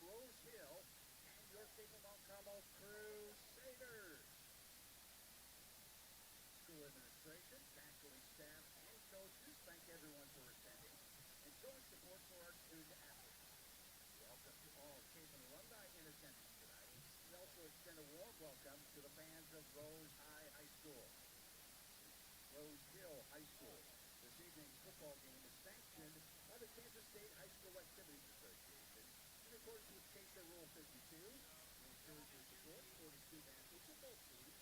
Rose Hill and your Cape of Mount Carmel Crusaders. School administration, faculty, staff, and coaches thank everyone for attending and showing support for our student athletes. Welcome to all Cape and alumni in attendance tonight. We also extend a warm welcome to the fans of Rose High School. Rose Hill High School. This evening's football game is sanctioned by the Kansas State High School Activities Association in accordance with CASA Rule 52. We encourage your support for the student athletes of both teams,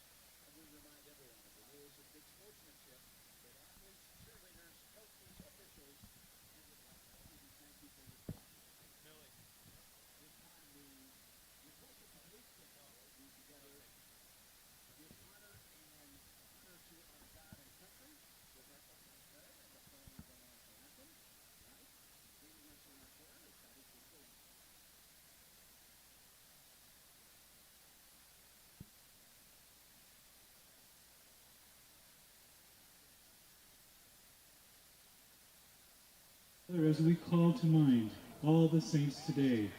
and we remind everyone of the rules of good sportsmanship that athletes, cheerleaders, coaches, officials, and the public. We thank you for your cooperation. Millie. This time the Impulsive Police Department will be together with honor to our God and country with our opening prayer and the playing of the national anthem. Tonight, leading us in our prayer is Patty Cooper. As we call to mind all the saints today,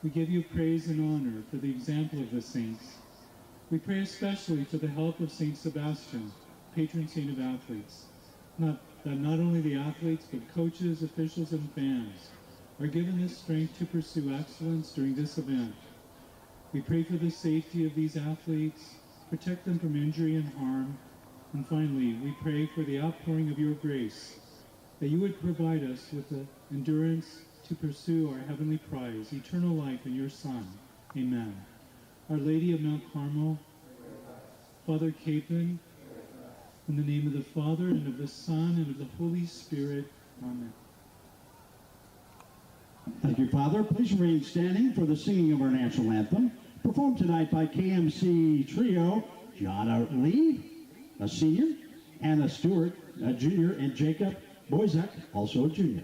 we give you praise and honor for the example of the saints. We pray especially for the help of Saint Sebastian, patron saint of athletes. Not only the athletes, but coaches, officials, and fans are given this strength to pursue excellence during this event. We pray for the safety of these athletes, protect them from injury and harm, and finally, we pray for the outpouring of your grace, that you would provide us with the endurance to pursue our heavenly prize, eternal life in your Son. Amen. Our Lady of Mount Carmel, Father Capon, in the name of the Father, and of the Son, and of the Holy Spirit. Amen. Thank you, Father. Please remain standing for the singing of our national anthem, performed tonight by KMC Trio, Jana Lee, a senior, Anna Stewart, a junior, and Jacob Boyzak, also a junior.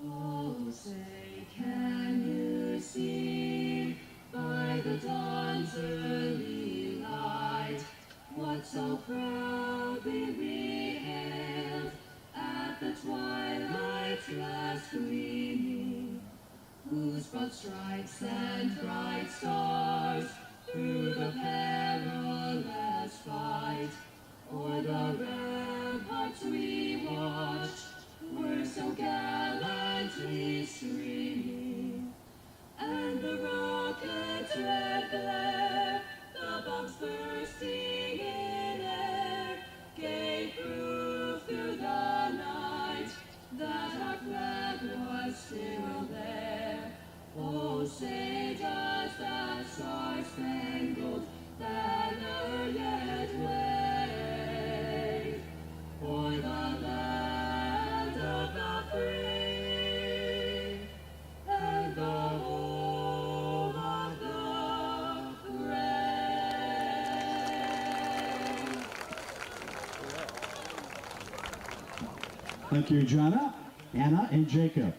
Oh, say, can you see by the dawn's early light what so proudly we hailed at the twilight's last gleaming, whose broad stripes and bright stars through the perilous fight o'er the ramparts we watched were so gallantly streaming, and the rocket's red glare, the bombs bursting in air, gave proof through the night that our flag was still there. Oh, say does that star-spangled banner yet wave o'er the land of the free and the home of the brave. Thank you, Jana, Anna, and Jacob.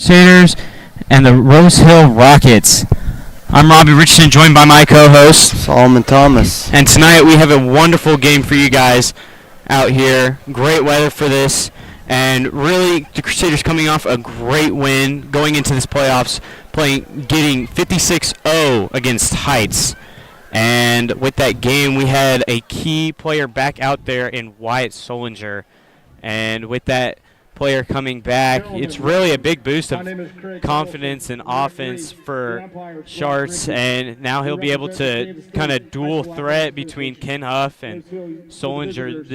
Crusaders and the Rose Hill Rockets. I'm Robbie Richardson, joined by my co-host Solomon Thomas. And tonight we have a wonderful game for you guys out here. Great weather for this, and really the Crusaders coming off a great win going into this playoffs, getting 56-0 against Heights. And with that game, we had a key player back out there in Wyatt Solinger. And with that player coming back, it's really a big boost of confidence and offense for Sharts. And now he'll be able to kind of dual threat between Ken Huff and Solinger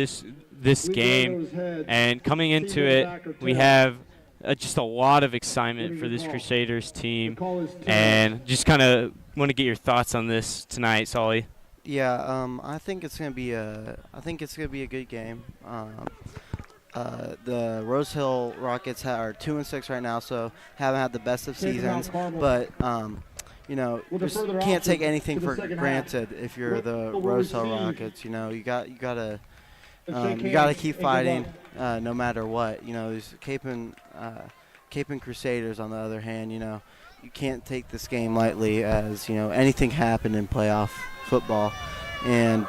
this game. And coming into it, we have just a lot of excitement for this Crusaders team. And just kind of want to get your thoughts on this tonight, Solly. Yeah, I think it's gonna be a good game. The Rose Hill Rockets are 2-6 right now, so haven't had the best of seasons. But just can't take anything for granted if you're the Rose Hill Rockets. You gotta keep fighting no matter what. These Cape and Crusaders, on the other hand, you can't take this game lightly, as anything happened in playoff football. And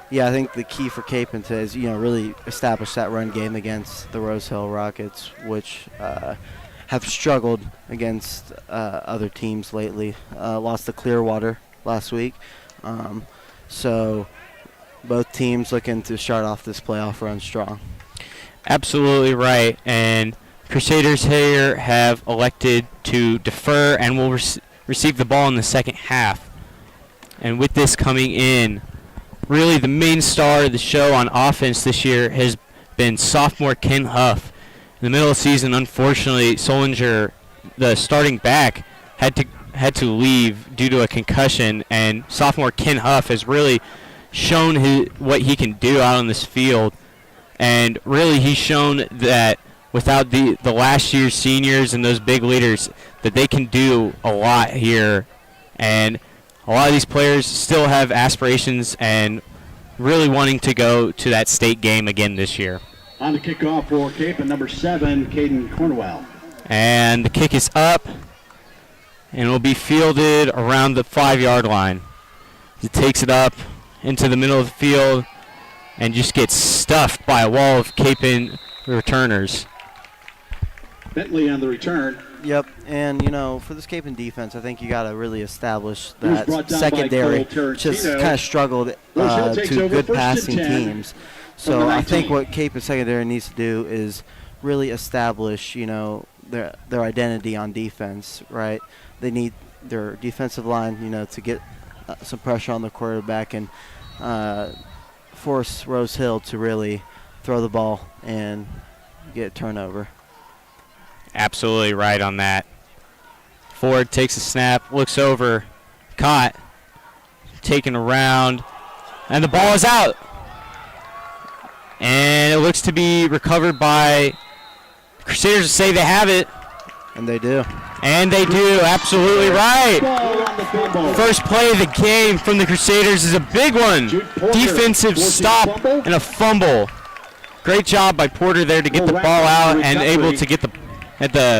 I think the key for Capen to is really establish that run game against the Rose Hill Rockets, which have struggled against other teams lately. Lost to Clearwater last week, so both teams looking to start off this playoff run strong. Absolutely right. And Crusaders here have elected to defer and will receive the ball in the second half. And with this coming in, really the main star of the show on offense this year has been sophomore Ken Huff. In the middle of the season, unfortunately, Solinger, the starting back, had to leave due to a concussion, and sophomore Ken Huff has really shown what he can do out on this field. And really he's shown that without the last year's seniors and those big leaders, that they can do a lot here. And a lot of these players still have aspirations and really wanting to go to that state game again this year. On the kickoff for Cape, and number 7, Caden Cornwell. And the kick is up, and it will be fielded around the 5-yard line. He takes it up into the middle of the field and just gets stuffed by a wall of Capen returners. Bentley on the return. Yep, and for this Capen defense, I think you got to really establish that secondary, just kind of struggled to good passing teams. So I think what Capen secondary needs to do is really establish, their identity on defense, right? They need their defensive line, to get some pressure on the quarterback and force Rose Hill to really throw the ball and get a turnover. Absolutely right on that. Ford takes a snap, looks over, caught, taken around, and the ball is out. And it looks to be recovered by Crusaders to say they have it. And they do. And they do, absolutely right. First play of the game from the Crusaders is a big one. Defensive stop and a fumble. Great job by Porter there to get the ball out and able to get the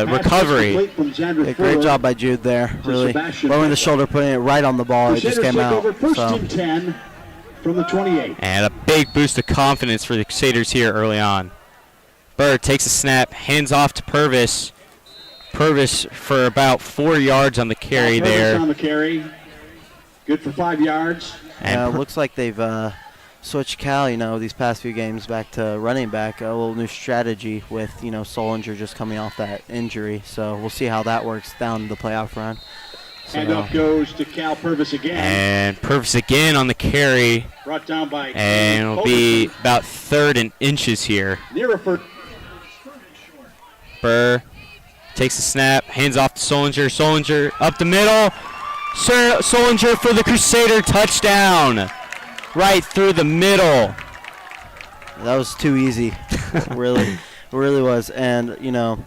recovery. Yeah, great job by Jude there. Really lowering the shoulder, putting it right on the ball. It just came out. So. From the 28. And a big boost of confidence for the Crusaders here early on. Bird takes a snap, hands off to Purvis. Purvis for about 4 yards on the carry there. On the carry. Good for 5 yards. And looks like they've switched Cal, these past few games back to running back. A little new strategy with, Solinger just coming off that injury. So we'll see how that works down the playoff run. And up goes to Cal Purvis again. And Purvis again on the carry. Brought down by. And it'll be about 3rd and inches here. Burr takes a snap, hands off to Solinger. Solinger up the middle. Solinger for the Crusader touchdown. Right through the middle. That was too easy. It really was. And, it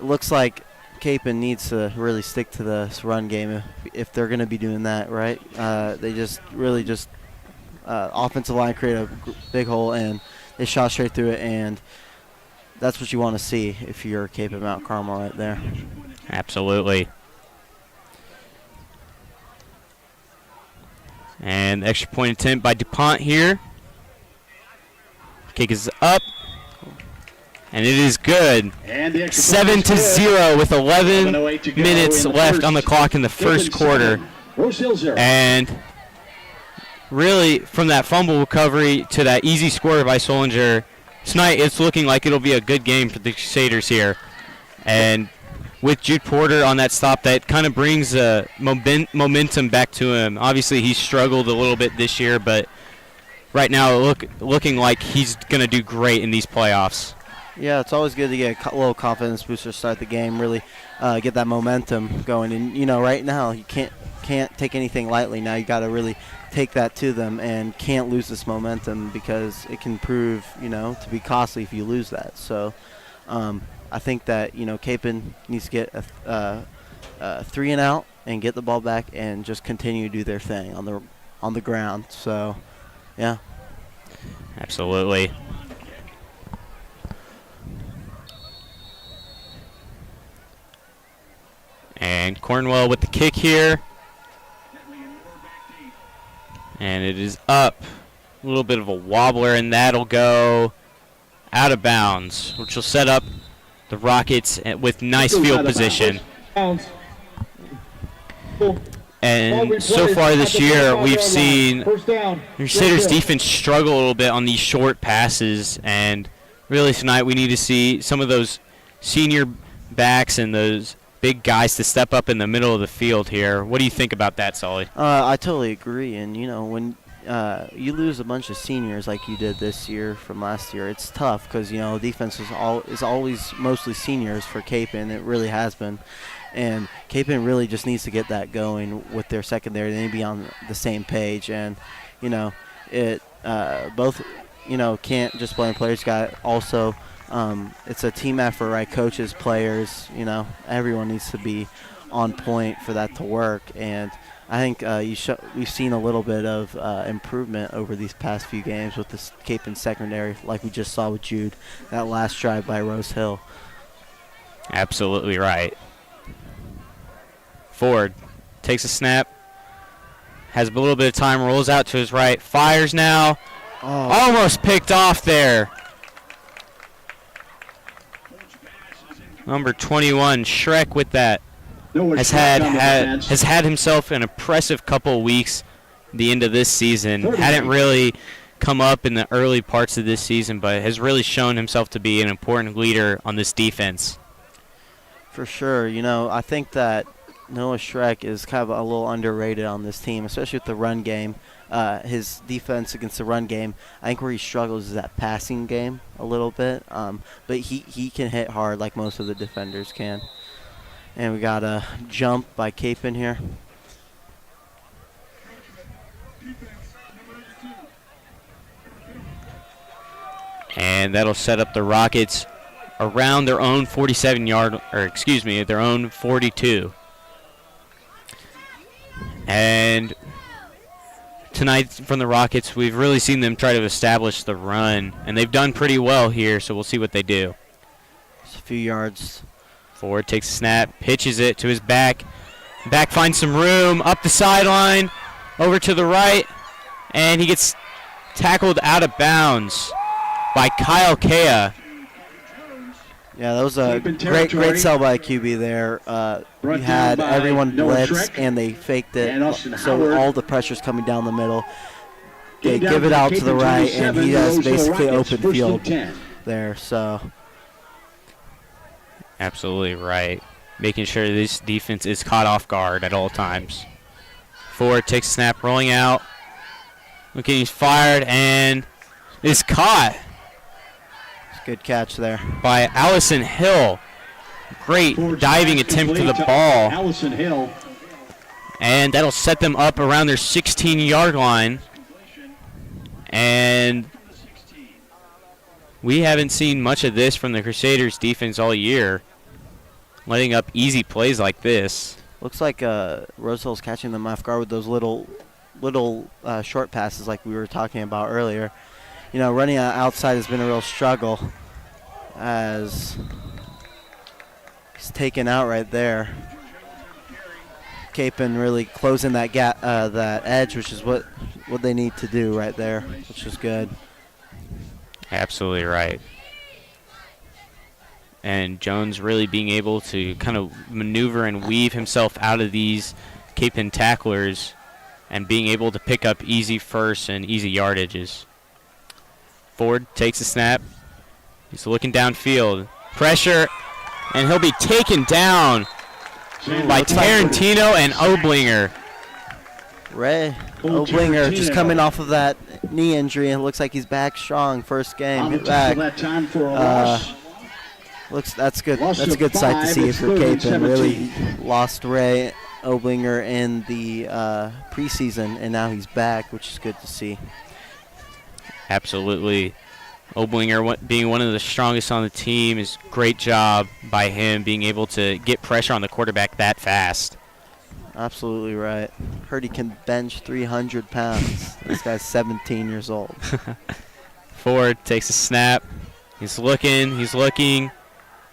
looks like Capen needs to really stick to this run game if they're going to be doing that, right? They just offensive line created a big hole, and they shot straight through it, and that's what you want to see if you're Cape and Mount Carmel right there. Absolutely. And extra point attempt by DuPont here. Kick is up. And it is good. 7-0 with 11 minutes left on the clock in the first quarter. And really, from that fumble recovery to that easy score by Solinger, tonight it's looking like it'll be a good game for the Crusaders here. And with Jude Porter on that stop, that kind of brings momentum back to him. Obviously, he's struggled a little bit this year, but right now looking like he's going to do great in these playoffs. Yeah, it's always good to get a little confidence booster to start the game, really get that momentum going. And, you know, right now you can't take anything lightly. Now you got to really take that to them and can't lose this momentum because it can prove, you know, to be costly if you lose that. So I think that, you know, Capon needs to get a 3 and out and get the ball back and just continue to do their thing on the ground. So, yeah. Absolutely. And Cornwell with the kick here. And it is up. A little bit of a wobbler, and that'll go out of bounds, which will set up the Rockets with nice field position. And so far this year, we've seen the Crusaders defense struggle a little bit on these short passes. And really tonight we need to see some of those senior backs and those big guys to step up in the middle of the field here. What do you think about that, Sully? I totally agree. And, you know, when you lose a bunch of seniors like you did this year from last year, it's tough because, you know, defense is always mostly seniors for Capon. It really has been. And Capon really just needs to get that going with their secondary. They need to be on the same page. And, you know, both, you know, can't just blame players. Got also it's a team effort, right? Coaches, players, you know, everyone needs to be on point for that to work. And I think we've seen a little bit of improvement over these past few games with this Capon secondary, like we just saw with Jude, that last drive by Rose Hill. Absolutely right. Ford takes a snap, has a little bit of time, rolls out to his right, fires now. Oh. Almost picked off there. Number 21, Shrek with that. Has had himself an impressive couple of weeks the end of this season. Hadn't really come up in the early parts of this season, but has really shown himself to be an important leader on this defense. For sure. You know, I think that Noah Shrek is kind of a little underrated on this team, especially with the run game. His defense against the run game, I think where he struggles is that passing game a little bit. But he can hit hard like most of the defenders can. And we got a jump by Capon here. And that'll set up the Rockets around their own 47-yard, or excuse me, their own 42. And tonight from the Rockets, we've really seen them try to establish the run, and they've done pretty well here, so we'll see what they do. Just a few yards. Ford takes a snap, pitches it to his back. Back finds some room, up the sideline, over to the right, and he gets tackled out of bounds by Kyle Kea. Yeah, that was a great sell by QB there. You had everyone blitz, and they faked it, so all the pressure's coming down the middle. They give it out to the right, and he has basically open field there. So, absolutely right. Making sure this defense is caught off guard at all times. Ford takes a snap, rolling out. Looking, he's fired, and is caught. Good catch there by Allison Hill. Great diving attempt to the ball. Allison Hill. And that'll set them up around their 16-yard line. And we haven't seen much of this from the Crusaders defense all year, letting up easy plays like this. Looks like Rosehill's catching them off guard with those little short passes like we were talking about earlier. You know, running outside has been a real struggle. as he's taken out right there. Capon really closing that gap, that edge, which is what they need to do right there, which is good. Absolutely right. And Jones really being able to kind of maneuver and weave himself out of these Capon tacklers and being able to pick up easy first and easy yardages. Ford takes a snap. He's looking downfield. Pressure, and he'll be taken down by Tarantino and Oblinger. Ray Oblinger just coming off of that knee injury, and it looks like he's back strong. First game, hit back. That's good. That's a good sight to see for Capon. Really lost Ray Oblinger in the preseason, and now he's back, which is good to see. Absolutely. Oblinger being one of the strongest on the team is great job by him being able to get pressure on the quarterback that fast. Absolutely right. Heard he can bench 300 pounds. This guy's 17 years old. Ford takes a snap. He's looking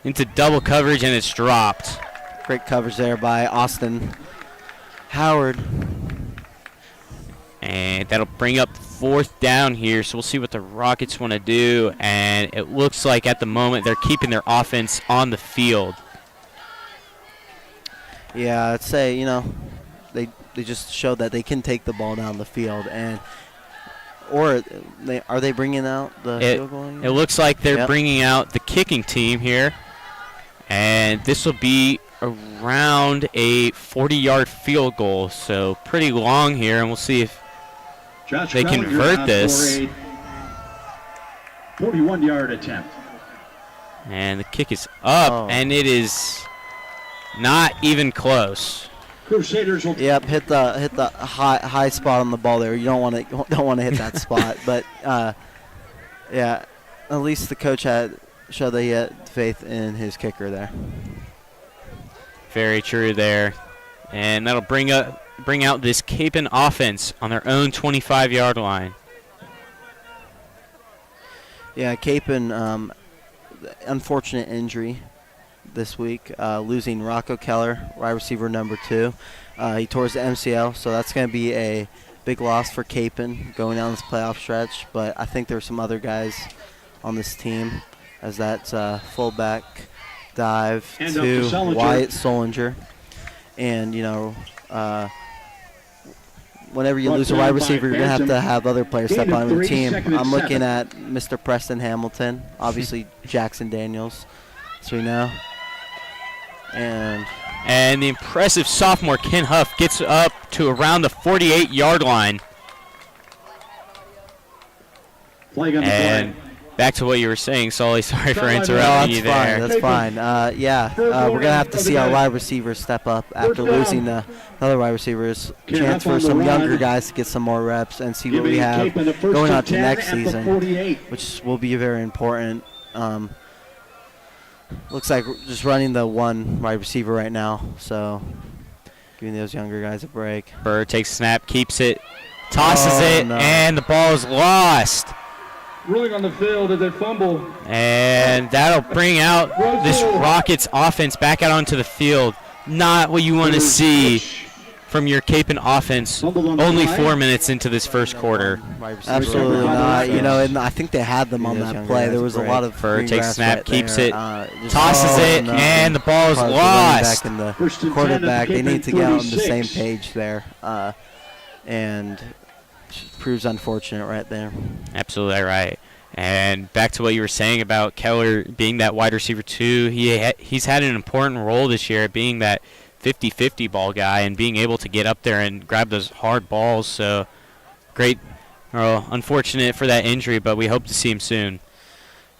into double coverage, and it's dropped. Great coverage there by Austin Howard. And that'll bring up 4th down here, so we'll see what the Rockets want to do. And it looks like at the moment they're keeping their offense on the field. Yeah, I'd say, they just showed that they can take the ball down the field. Are they bringing out the field goal again? It looks like they're bringing out the kicking team here. And this will be around a 40-yard field goal, so pretty long here, and we'll see if they convert this. 41-yard attempt. And the kick is up, and it is not even close. Crusaders will hit the high spot on the ball there. You don't want to hit that spot, but at least the coach showed that he had faith in his kicker there. Very true there, and that'll bring out this Capon offense on their own 25-yard line. Yeah, Capon, unfortunate injury this week, losing Rocco Keller, wide receiver number 2. He tore his MCL, so that's going to be a big loss for Capon going down this playoff stretch. But I think there are some other guys on this team, as that's fullback dive to Wyatt Solinger. And, whenever you lose a wide receiver, you're going to have other players step on your team. I'm looking at Mr. Preston Hamilton, obviously Jackson Daniels, as we know. And the impressive sophomore Ken Huff gets up to around the 48-yard line. And back to what you were saying, Sully. Sorry for interrupting you there. That's fine. We're going to have to see our wide receivers step up after losing the other wide receivers. Chance for some younger guys to get some more reps and see what we have going on to next season, which will be very important. Looks like we're just running the one wide receiver right now, so giving those younger guys a break. Bird takes a snap, keeps it, tosses it, and the ball is lost. Rolling on the field as they fumble. And that'll bring out this Rockets offense back out onto the field. Not what you want to see from your Capon offense only 4 minutes into this first quarter. Absolutely not. And I think they had them on that play. There was a lot of Bird takes snap, keeps it, tosses it, and the ball is lost. Back in the quarterback. They need to get on the same page there. And proves unfortunate right there. Absolutely right. And back to what you were saying about Keller being that wide receiver too. He's had an important role this year, being that 50-50 ball guy and being able to get up there and grab those hard balls. So great. Unfortunate for that injury, but we hope to see him soon.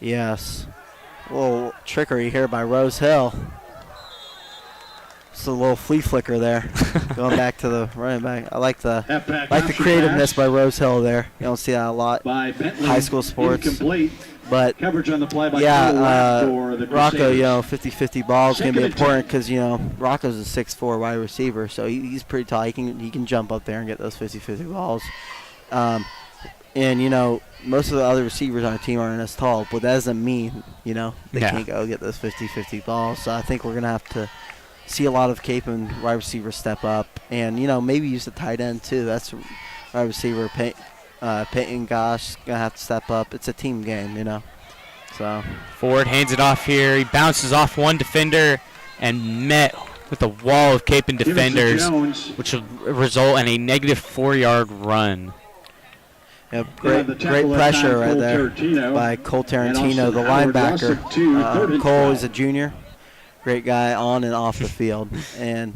Yes. A little trickery here by Rose Hill. It's a little flea flicker there. Going back to the running back. I like the creativeness by Rose Hill there. You don't see that a lot. High school sports. But coverage on the play by Rocco, 50-50 ball is going to be important because, Rocco's a 6'4" wide receiver, so he's pretty tall. He can jump up there and get those 50-50 balls. And, most of the other receivers on our team aren't as tall, but that doesn't mean, they can't go get those 50-50 balls. So I think we're going to have to see a lot of Cape and wide receivers step up. And, maybe use the tight end, too. That's wide receiver. Peyton Gosh going to have to step up. It's a team game, So Ford hands it off here. He bounces off one defender and met with a wall of Cape and defenders, which will result in a negative 4-yard run. Yep, great pressure right there by Cole Tarantino, the linebacker. Cole is a junior, great guy on and off the field, and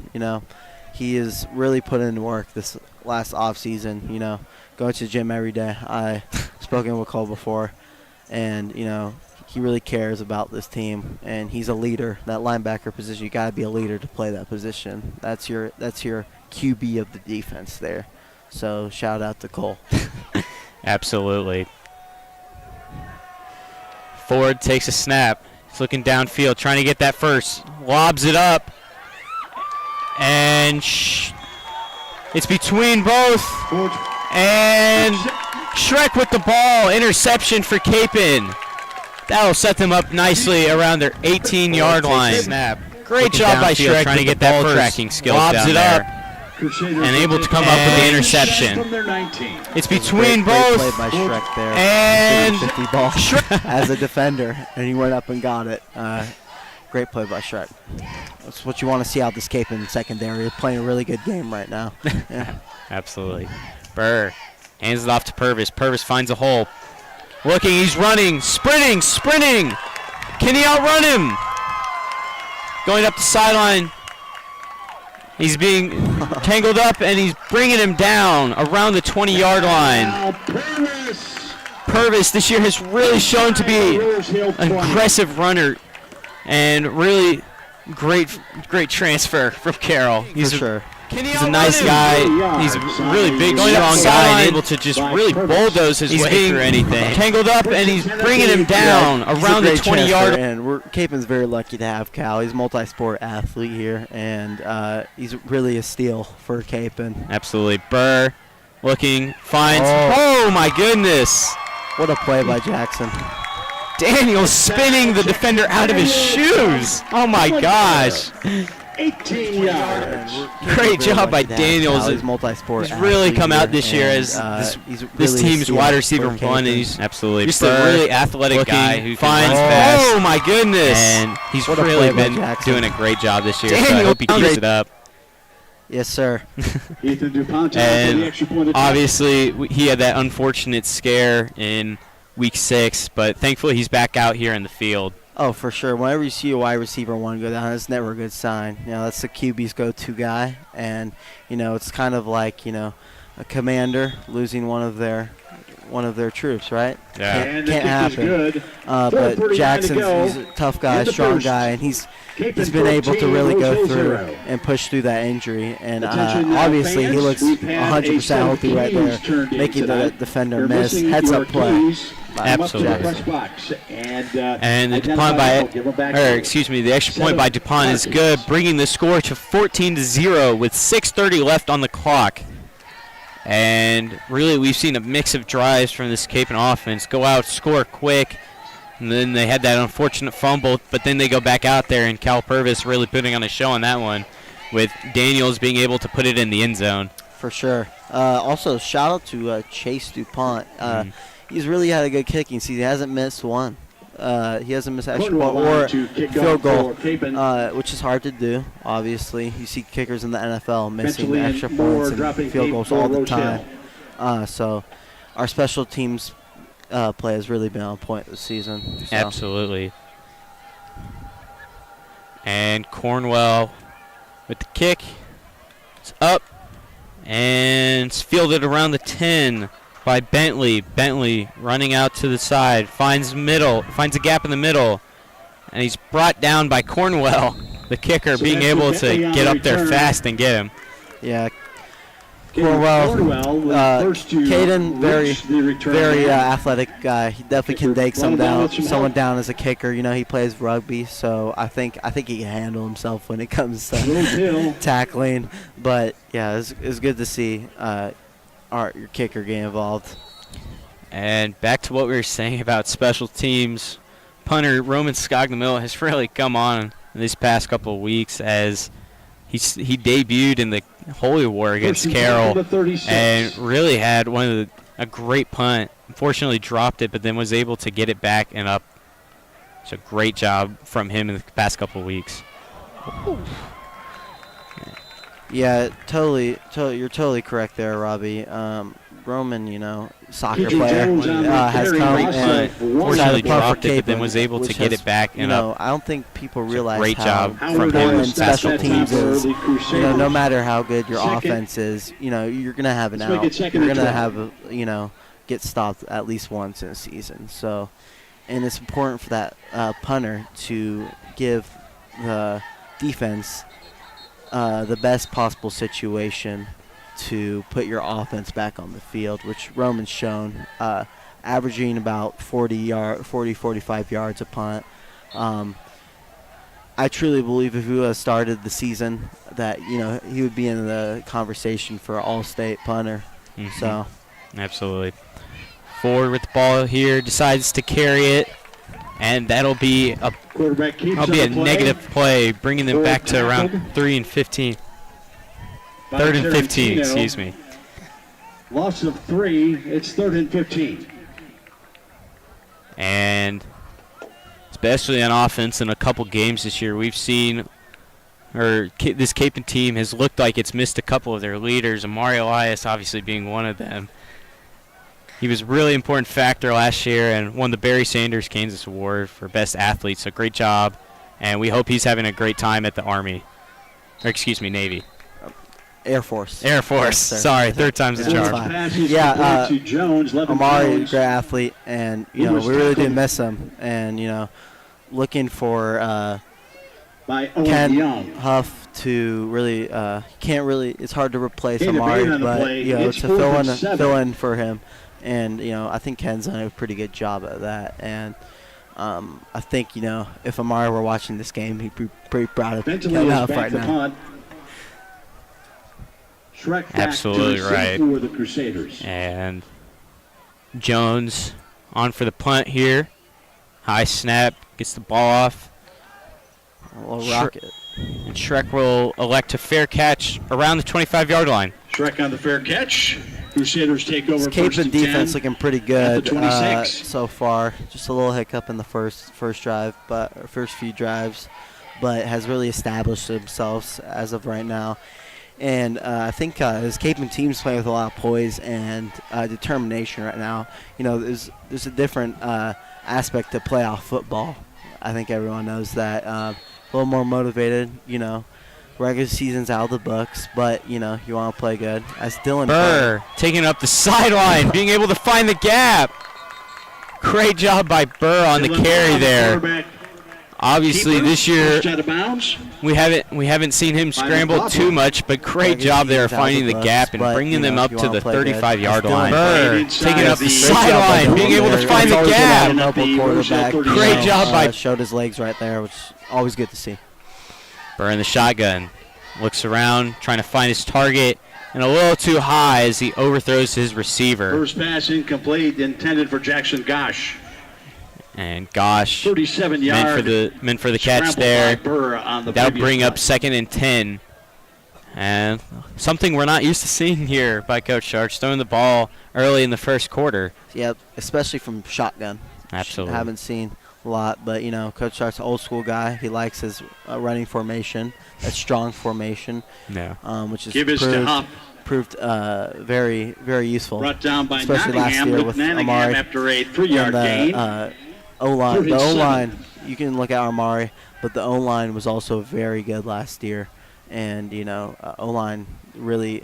he has really put in work this last off season. Going to the gym every day. I spoken with Cole before, and he really cares about this team, and he's a leader. That linebacker position, you got to be a leader to play that position. That's your QB of the defense there. So shout out to Cole. Absolutely. Ford takes a snap. He's looking downfield, trying to get that first. Lobs it up. And it's between both. And Shrek with the ball. Interception for Capon. That'll set them up nicely around their 18-yard line. Snap. Great job by Shrek trying to get that first. Tracking skills lobs it up. And able to come up with the interception. It's between both. Great play by Shrek there. And 50 ball as a defender, and he went up and got it. Great play by Shrek. That's what you want to see out this Cape in secondary. They're playing a really good game right now. Yeah. Absolutely. Burr hands it off to Purvis. Purvis finds a hole. Looking, he's running, sprinting. Can he outrun him? Going up the sideline. He's being tangled up, and he's bringing him down around the 20-yard line. Purvis this year has really shown to be an aggressive runner, and really great transfer from Carroll. He's a nice guy. He's a really big, strong guy, and able to just really bulldoze his way through anything. Tangled up, and he's bringing him down around the 20-yard line. And Capen's very lucky to have Cal. He's a multi-sport athlete here, and he's really a steal for Capen. Absolutely. Burr looking, finds. Oh, my goodness. What a play by Jackson. Daniel spinning the defender out of his shoes. Oh, my gosh. 18 yards. Great job by Daniels. He's multi-sport. He's really come out this year as this team's wide receiver one, and he's absolutely just a really athletic guy who finds fast. Oh my goodness! And he's really been doing a great job this year. So I hope he keeps it up. Yes, sir. And obviously he had that unfortunate scare in week 6, but thankfully he's back out here in the field. Oh, for sure. Whenever you see a wide receiver one go down, that's never a good sign. That's the QB's go-to guy, and it's kind of like a commander losing one of their troops, right? Yeah. Can't happen. But Jackson's he's a tough guy, strong guy, and he's been able to really go through and push through that injury. And obviously he looks 100% healthy right there, making the defender miss. Heads-up play. Absolutely. And the DuPont the extra point by DuPont is good, bringing the score to 14-0 with 6:30 left on the clock. And really, we've seen a mix of drives from this Capen offense go out, score quick, and then they had that unfortunate fumble, but then they go back out there, and Cal Purvis really putting on a show on that one, with Daniels being able to put it in the end zone. For sure. Also, shout out to Chase DuPont. He's really had a good kicking season. He hasn't missed one. He hasn't missed extra point or field goal, which is hard to do, obviously. You see kickers in the NFL missing extra points and field goals all the time. So our special teams play has really been on point this season. So. Absolutely. And Cornwell with the kick. It's up, and it's fielded around the 10. By Bentley. Bentley running out to the side, finds a gap in the middle, and he's brought down by Cornwell, the kicker, being able to get up there fast and get him. Yeah. Cornwell, Caden, very athletic guy. He definitely can take someone down as a kicker. He plays rugby, so I think he can handle himself when it comes to tackling. But yeah, it's good to see. Your kicker get involved. And back to what we were saying about special teams, punter Roman Scognamillo has really come on these past couple of weeks as he debuted in the Holy War against Carroll and really had a great punt. Unfortunately dropped it, but then was able to get it back and up. It's a great job from him in the past couple of weeks. Yeah, totally. You're totally correct there, Robbie. Roman, soccer player, has come and unfortunately dropped it, but then was able to get it back and up. I don't think people realize great job how from him important in past special couple teams weeks. is. No matter how good your offense is, you're gonna have an out. You're gonna have get stopped at least once in a season. So, and it's important for that punter to give the defense the best possible situation to put your offense back on the field, which Roman's shown, averaging about 45 yards a punt. I truly believe if he would have started the season that, he would be in the conversation for all-state punter. Mm-hmm. So, absolutely. Forward with the ball here, decides to carry it, and that'll be a negative play, bringing them back to around 3 and 15. 3rd and 15, excuse me. Loss of 3, it's 3rd and 15. And especially on offense in a couple games this year, we've seen, this Capen team has looked like it's missed a couple of their leaders, Amari Elias obviously being one of them. He was a really important factor last year and won the Barry Sanders Kansas Award for Best Athlete, so great job. And we hope he's having a great time at the Navy. Air Force. Yes, sorry, 3rd time's the charm. Amari, great athlete, and we really did miss him. And looking for Ken Huff to really it's hard to replace Amari, but to fill in for him. And I think Ken's done a pretty good job at that. And I think if Amari were watching this game, he'd be pretty proud of Ken Huff right now. Absolutely right. For the Crusaders. And Jones on for the punt here. High snap, gets the ball off. Rocket. And Shrek will elect to fair catch around the 25-yard line. Shrek on the fair catch. Crusaders take over. Capen defense looking pretty good at so far. Just a little hiccup in the first drive, first few drives, but has really established themselves as of right now. And I think this Capen team's playing with a lot of poise and determination right now. There's a different aspect to playoff football. I think everyone knows that. A little more motivated, regular season's out of the books, but, you want to play good. As Dylan Burr taking up the sideline, being able to find the gap. Great job by Burr on the carry there. Obviously, this year we haven't seen him scramble too much, but great job there finding the gap and bringing them up to the 35-yard line. Burr taking up the sideline, being able to find the gap. Great job by showed his legs right there, which is always good to see. Burr in the shotgun, looks around, trying to find his target, and a little too high as he overthrows his receiver. First pass incomplete, intended for Jackson Gosh. And Gosh 37 yards meant for the catch there. That'll bring up 2nd and 10. And something we're not used to seeing here by Coach Sharks, throwing the ball early in the first quarter. Yep, especially from shotgun. Absolutely. Haven't seen a lot, but Coach Sharks an old school guy. He likes his running formation, a strong formation, which is proved very, very useful. Brought down by especially last year with Amari after a 3-yard gain. O-line. The O-line, you can look at Amari, but the O-line was also very good last year. And, O-line really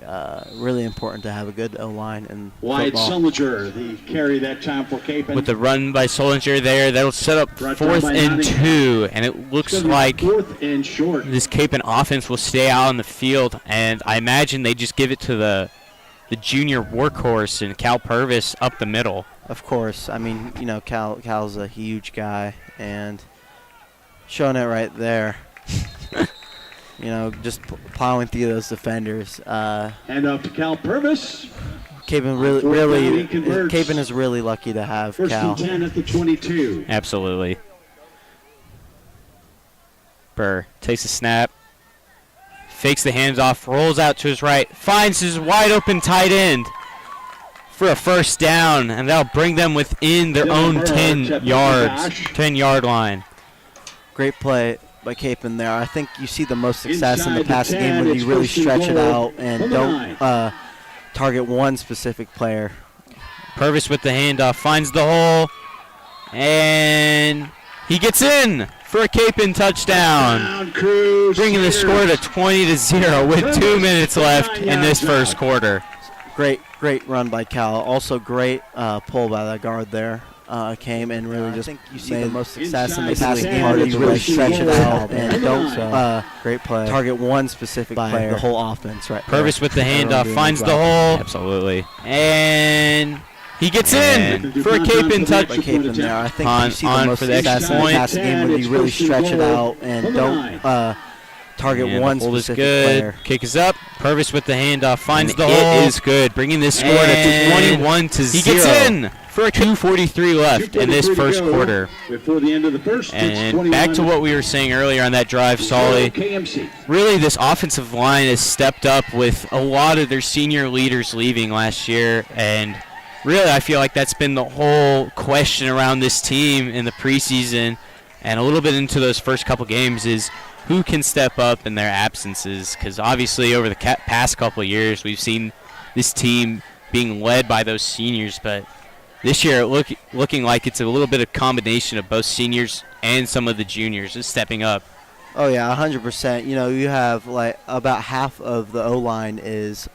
important to have a good O-line in Wide football. Sullinger, the carry that time for Capen. With the run by Solinger there, that'll set up 4th and 2. And it looks like 4th and short. This Capen offense will stay out on the field. And I imagine they just give it to the junior workhorse and Cal Purvis up the middle. Of course. I mean, Cal's a huge guy, and showing it right there. Just plowing through those defenders. Hand off to Cal Purvis. Capen is really lucky to have First Cal. and 10 at the 22. Absolutely. Burr takes a snap, fakes the handoff, rolls out to his right, finds his wide open tight end for a first down, and that'll bring them within their own 10-yard line. Great play by Capen there. I think you see the most success in the passing game when you really stretch it out and don't target one specific player. Purvis with the handoff, finds the hole, and he gets in for a Capen touchdown, bringing the score to 20-0 with 2 minutes left in this first quarter. Great run by Cal. Also great pull by the guard there. Came and really just you see the most success in the passing game where you really stretch it out and don't great play. Target one specific player. The whole offense, right? Purvis with the handoff, finds the hole. Absolutely. And he gets in for a Capen touchdown. I think you see the most success in the passing game when you really stretch it out and don't target one specific player. Kick is up. Purvis with the handoff, finds the hole. It is good, bringing this score to 21-0. He gets in for a 2:43 left in this first quarter. Before the end of the first, and back to what we were saying earlier on that drive, Solly. Really, this offensive line has stepped up with a lot of their senior leaders leaving last year, and really I feel like that's been the whole question around this team in the preseason and a little bit into those first couple games is who can step up in their absences, because obviously over the past couple of years we've seen this team being led by those seniors, but this year looking like it's a little bit of combination of both seniors and some of the juniors is stepping up. Oh yeah, 100%. You know, you have like about half of the O-line is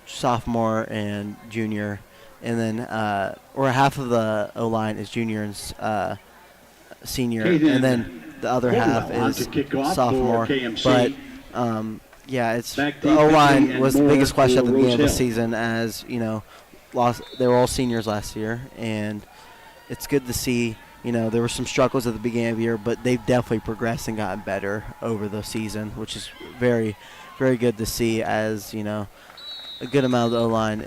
sophomore and junior, and then or half of the O-line is junior and senior, and then the other half is sophomore. But yeah, it's the O-line was the biggest question at the beginning of the season, as you know, they were all seniors last year, and it's good to see. You know, there were some struggles at the beginning of the year, but they've definitely progressed and gotten better over the season, which is very, very good to see. As you know, a good amount of the O-line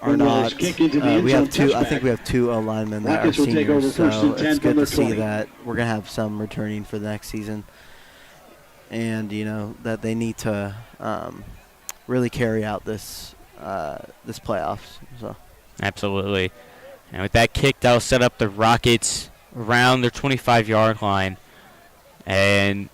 are not. We have two. I think we have two O-linemen that are seniors, so it's good to see that we're gonna have some returning for the next season, and you know that they need to really carry out this playoffs. So absolutely. And with that kick, that'll set up the Rockets around their 25-yard line. And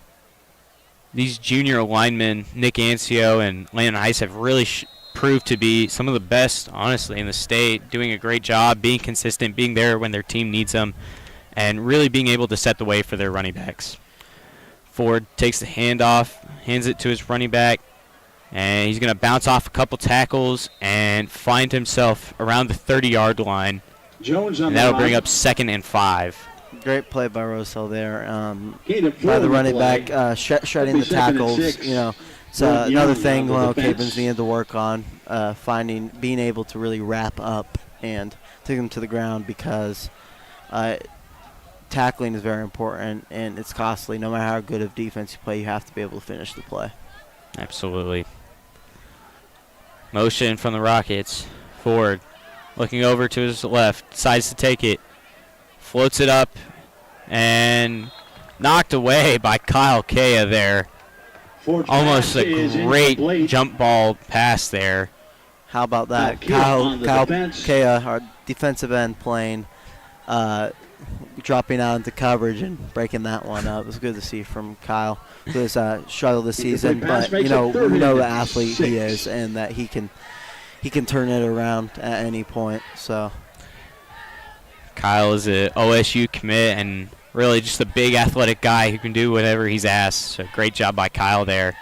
these junior linemen, Nick Ancio and Landon Heiss, have really proved to be some of the best, honestly, in the state, doing a great job, being consistent, being there when their team needs them, and really being able to set the way for their running backs. Ford takes the handoff, hands it to his running back, and he's going to bounce off a couple tackles and find himself around the 30-yard line. Jones on and that'll bring up 2nd and 5. Great play by Rosell there. By the running back, shredding the tackles. You know, it's another thing Capen's needed to work on, being able to really wrap up and take them to the ground, because tackling is very important and it's costly. No matter how good of defense you play, you have to be able to finish the play. Absolutely. Motion from the Rockets. Ford looking over to his left, decides to take it, floats it up, and knocked away by Kyle Kea there. Almost a great jump ball pass there. How about that? Kyle Kea, our defensive end, playing, dropping out into coverage and breaking that one up. It was good to see from Kyle, who has struggled this season, but you know, we know the athlete he is and that he can turn it around at any point. So Kyle is an OSU commit and really just a big athletic guy who can do whatever he's asked. So great job by Kyle there.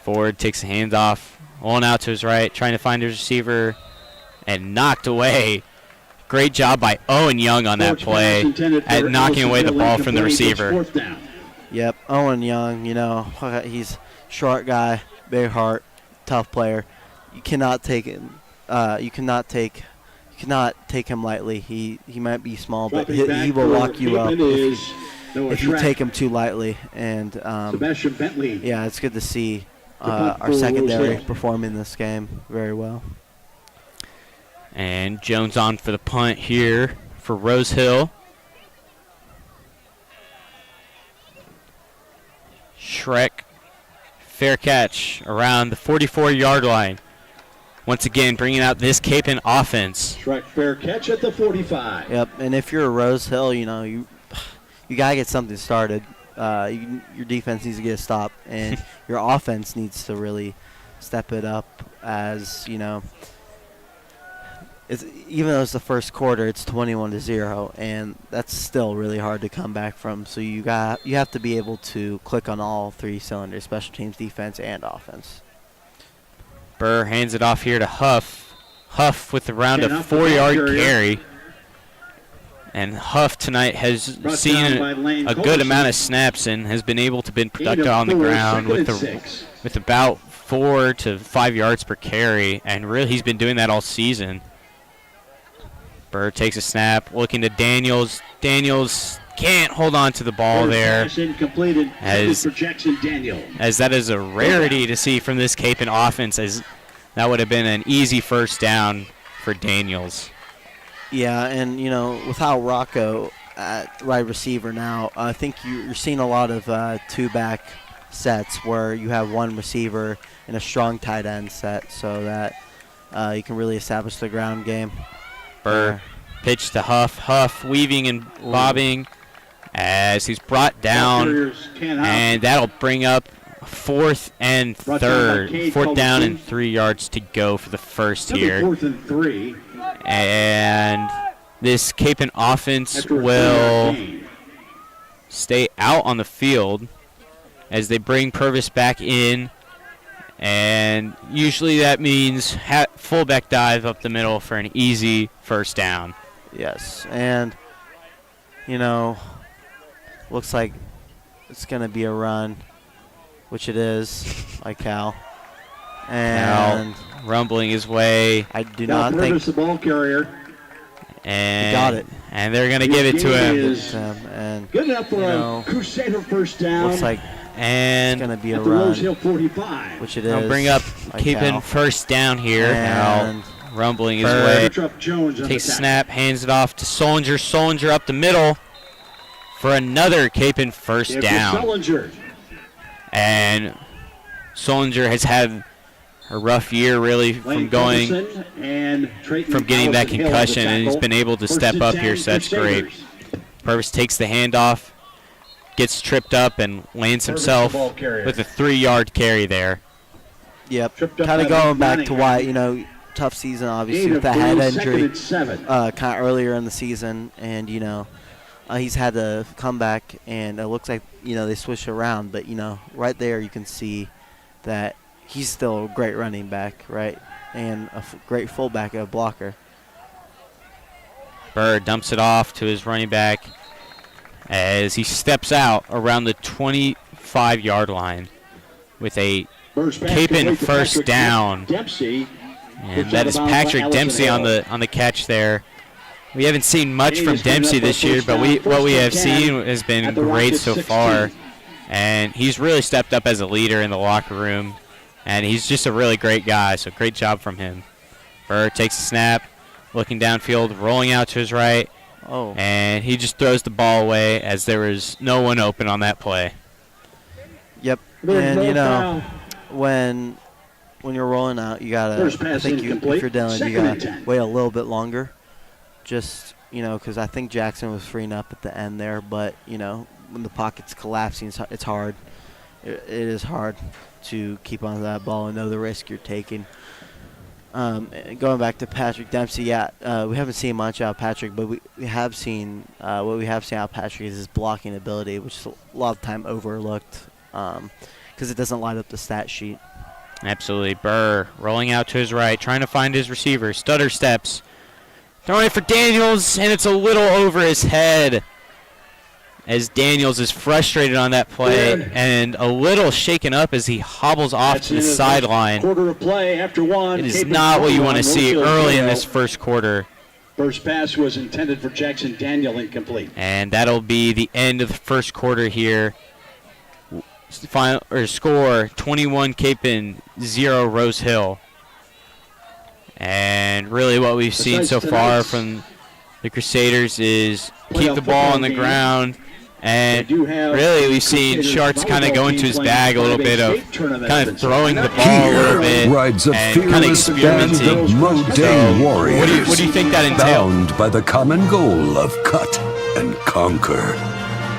Ford takes the hands off, rolling out to his right, trying to find his receiver, and knocked away. Great job by Owen Young on that play at knocking away the ball from the receiver. Yep, Owen Young, you know, he's a short guy, big heart, tough player. You cannot take him. You cannot take him lightly. He might be small, but he will lock you up if you take him too lightly. And yeah, it's good to see our secondary performing this game very well. And Jones on for the punt here for Rose Hill. Shrek, fair catch around the 44-yard line. Once again, bringing out this Capon offense. Shrek, fair catch at the 45. Yep, and if you're a Rose Hill, you know, you got to get something started. Your defense needs to get a stop, and your offense needs to really step it up as, you know, even though it's the first quarter, it's 21-0, and that's still really hard to come back from. So you have to be able to click on all three cylinders: special teams, defense, and offense. Burr hands it off here to Huff. Huff with around a 4-yard carry. And Huff tonight has seen a good amount of snaps and has been able to be productive on the ground with about 4 to 5 yards per carry, and really he's been doing that all season. Burr takes a snap, looking to Daniels. Daniels can't hold on to the ball there, as that is a rarity to see from this Capon offense, as that would have been an easy first down for Daniels. Yeah, and, you know, without Rocco at wide receiver now, I think you're seeing a lot of two-back sets where you have one receiver and a strong tight end set, so that you can really establish the ground game. Burr pitch to Huff. Huff weaving and bobbing as he's brought down, and that'll bring up fourth and 3 yards to go for the first here. 4th and 3. And this Capon offense will stay out on the field as they bring Purvis back in, and usually that means fullback dive up the middle for an easy first down. Yes, and, you know, looks like it's going to be a run, which it is, by Cal. And Cal rumbling his way. I do not think the ball carrier. And he got it. And they're going to give it to him. And good enough for a Crusader first down. Looks like and it's going to be a the run, Rose Hill 45. which it is. I'll bring up Capon first down here. And Cal rumbling his way. Jones Takes a snap, hands it off to Solinger. Solinger up the middle for another Capon first down. Solinger. And Solinger has had a rough year, really, from getting that concussion, and he's been able to step up here, so that's great. Purvis takes the handoff, gets tripped up, and lands himself with a 3-yard carry there. Yep, kind of going back to why, you know, tough season, obviously, with the head injury kind of earlier in the season, and, you know, he's had to come back, and it looks like, you know, they switch around, but, you know, right there you can see that he's still a great running back, right, and a great fullback, a blocker. Burr dumps it off to his running back as he steps out around the 25-yard line with a Capon first down. And that is Patrick Dempsey on the catch there. We haven't seen much from Dempsey this year, but what we have seen has been great so far. And he's really stepped up as a leader in the locker room. And he's just a really great guy, so great job from him. Burr takes a snap, looking downfield, rolling out to his right. Oh. And he just throws the ball away as there was no one open on that play. Yep, and, you know, when you're rolling out, you got to, I think if you're Dylan, you got to wait a little bit longer. Just, you know, because I think Jackson was freeing up at the end there. But, you know, when the pocket's collapsing, it's hard. It is hard to keep on that ball and know the risk you're taking. Going back to Patrick Dempsey, we haven't seen much out of Patrick, but we have seen what we have seen out of Patrick is his blocking ability, which is a lot of time overlooked because it doesn't light up the stat sheet. Absolutely. Burr rolling out to his right, trying to find his receiver. Stutter steps. Throwing it for Daniels, and it's a little over his head as Daniels is frustrated on that play and a little shaken up as he hobbles off to the sideline. Quarter of play after one. It is not what you want to see early in this first quarter. First pass was intended for Jackson Daniel, incomplete. And that'll be the end of the first quarter here. score 21 Capon, 0 Rose Hill. And really what we've seen so far from the Crusaders is keep the ball on the ground. And really we've seen Sharks kind of go into his bag a little bit of kind of throwing the ball a little bit rides a and kind of fearless band experimenting. of Modane warriors, What do you think that entails? bound by the common goal of cut and conquer.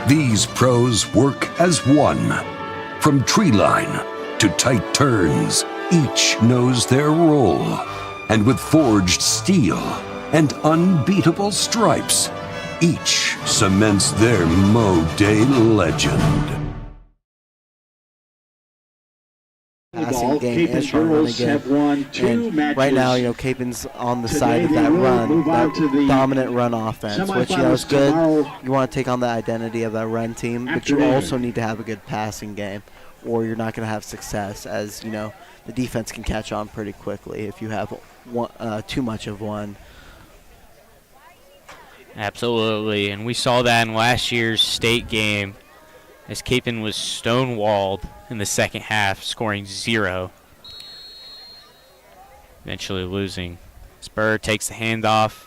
These pros work as one. From tree line to tight turns, each knows their role. And with forged steel and unbeatable stripes, each cements their Modane legend. Passing game and strong running game. Have won 2 And matches. right now, Capon's on the side of Today that they will run, move on that to the dominant run offense, which is semifinals good. tomorrow You want to take on the identity of that run team, but you afternoon. also need to have a good passing game, or you're not going to have success. As the defense can catch on pretty quickly if you have too much of one. Absolutely, and we saw that in last year's state game as Capon was stonewalled in the second half, scoring 0. Eventually losing. Spur takes the handoff,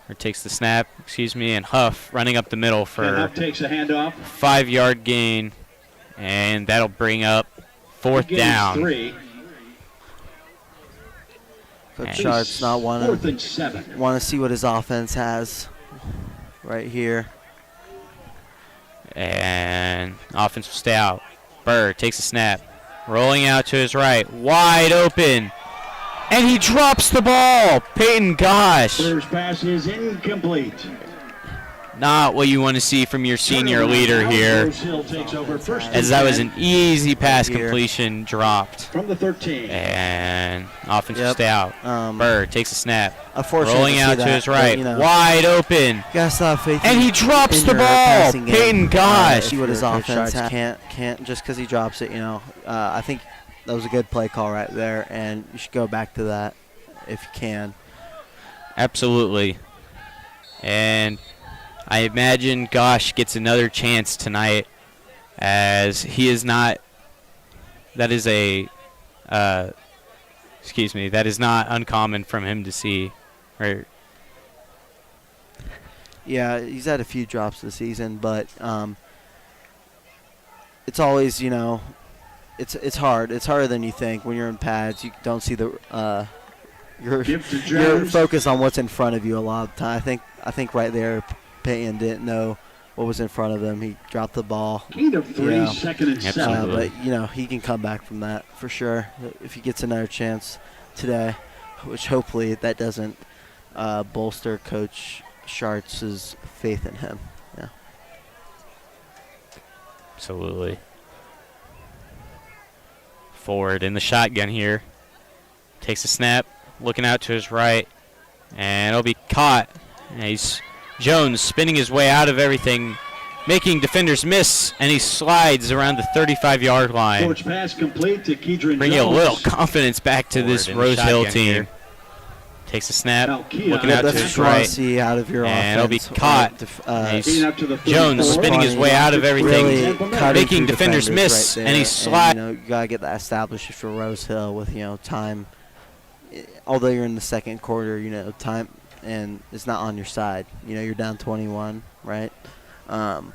or takes the snap, and Huff running up the middle for Huff takes a handoff. 5-yard gain, and that'll bring up 4th down. 3. Coach Sharp's not want 4th and 7. to see what his offense has right here. And offense will stay out. Burr takes a snap. Rolling out to his right. Wide open. And he drops the ball. Peyton Gosh. Burr's pass is incomplete. Not what you want to see from your senior leader here. Rose Hill takes over first As and that was 10 an easy pass Here. completion dropped. from the 13. And offense will Yep. stay out. Burr takes a snap. Unfortunately, Rolling out to his right. Wide open. You gotta stop faith. And he drops in the your ball. passing game. Peyton Gosh. See what his If you're offense Coach has. Can't just because he drops it. I think that was a good play call right there, and you should go back to that if you can. Absolutely. And I imagine Gosh gets another chance tonight, as he is not. That is that is not uncommon from him to see. Right. Yeah, he's had a few drops this season, but it's always it's hard. It's harder than you think when you're in pads. You don't see you're focused on what's in front of you a lot of the time. I think right there, Peyton didn't know what was in front of him. He dropped the ball. Gain of 3, 2nd and 7. But he can come back from that for sure if he gets another chance today, which hopefully that doesn't bolster Coach Sharts' faith in him. Yeah. Absolutely. Forward in the shotgun here. Takes a snap, looking out to his right, and it'll be caught. And he's Jones spinning his way out of everything, making defenders miss, and he slides around the 35-yard line. Short pass complete to Kedron Bringing a Jones. little confidence back to this Rose Hill team. here. Takes a snap, Alkia. looking out to That's his what you want right, to see out of your and it'll be offense. caught. Gain He's up to the Jones 34. spinning his way out of everything, Really cutting making through defenders miss, right and he there. slides. You gotta get that established for Rose Hill with time. Although you're in the second quarter, time and it's not on your side. You're down 21, right? And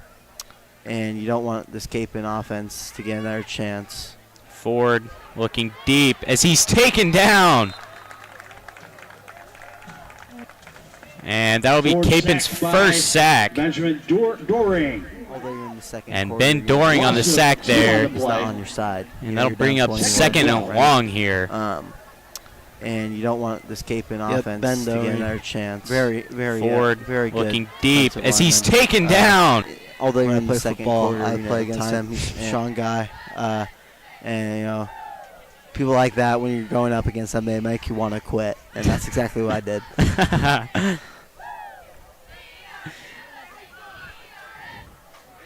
you don't want this Capon offense to get another chance. Ford looking deep as he's taken down. And that'll be Ford Capon's sacked by first sack. Benjamin Doring. Although you're in the second And quarter, Ben Doring on the sack there. It's not on your side. And that'll bring up 2nd and long here. And you don't want this Capon offense Ben to get Doring. another chance. Very Ford very good. looking deep defensive as he's lineman. taken down. Although you're When in I the play second football, quarter, I play against him. He's a strong guy. And people like that, when you're going up against them, they make you want to quit. And that's exactly what I did.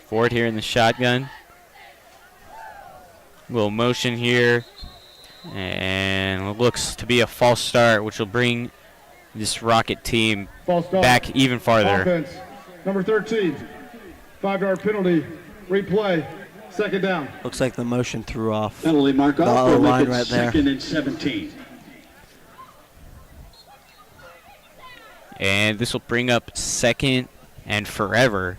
Ford here in the shotgun. Little motion here. And it looks to be a false start, which will bring this Rocket team False start. back even farther. Offense, number 13, 5-yard penalty, replay, Second down. Looks like the motion threw off Penalty mark the off. They'll line make it right there. 2nd and 17. And this will bring up 2nd and forever,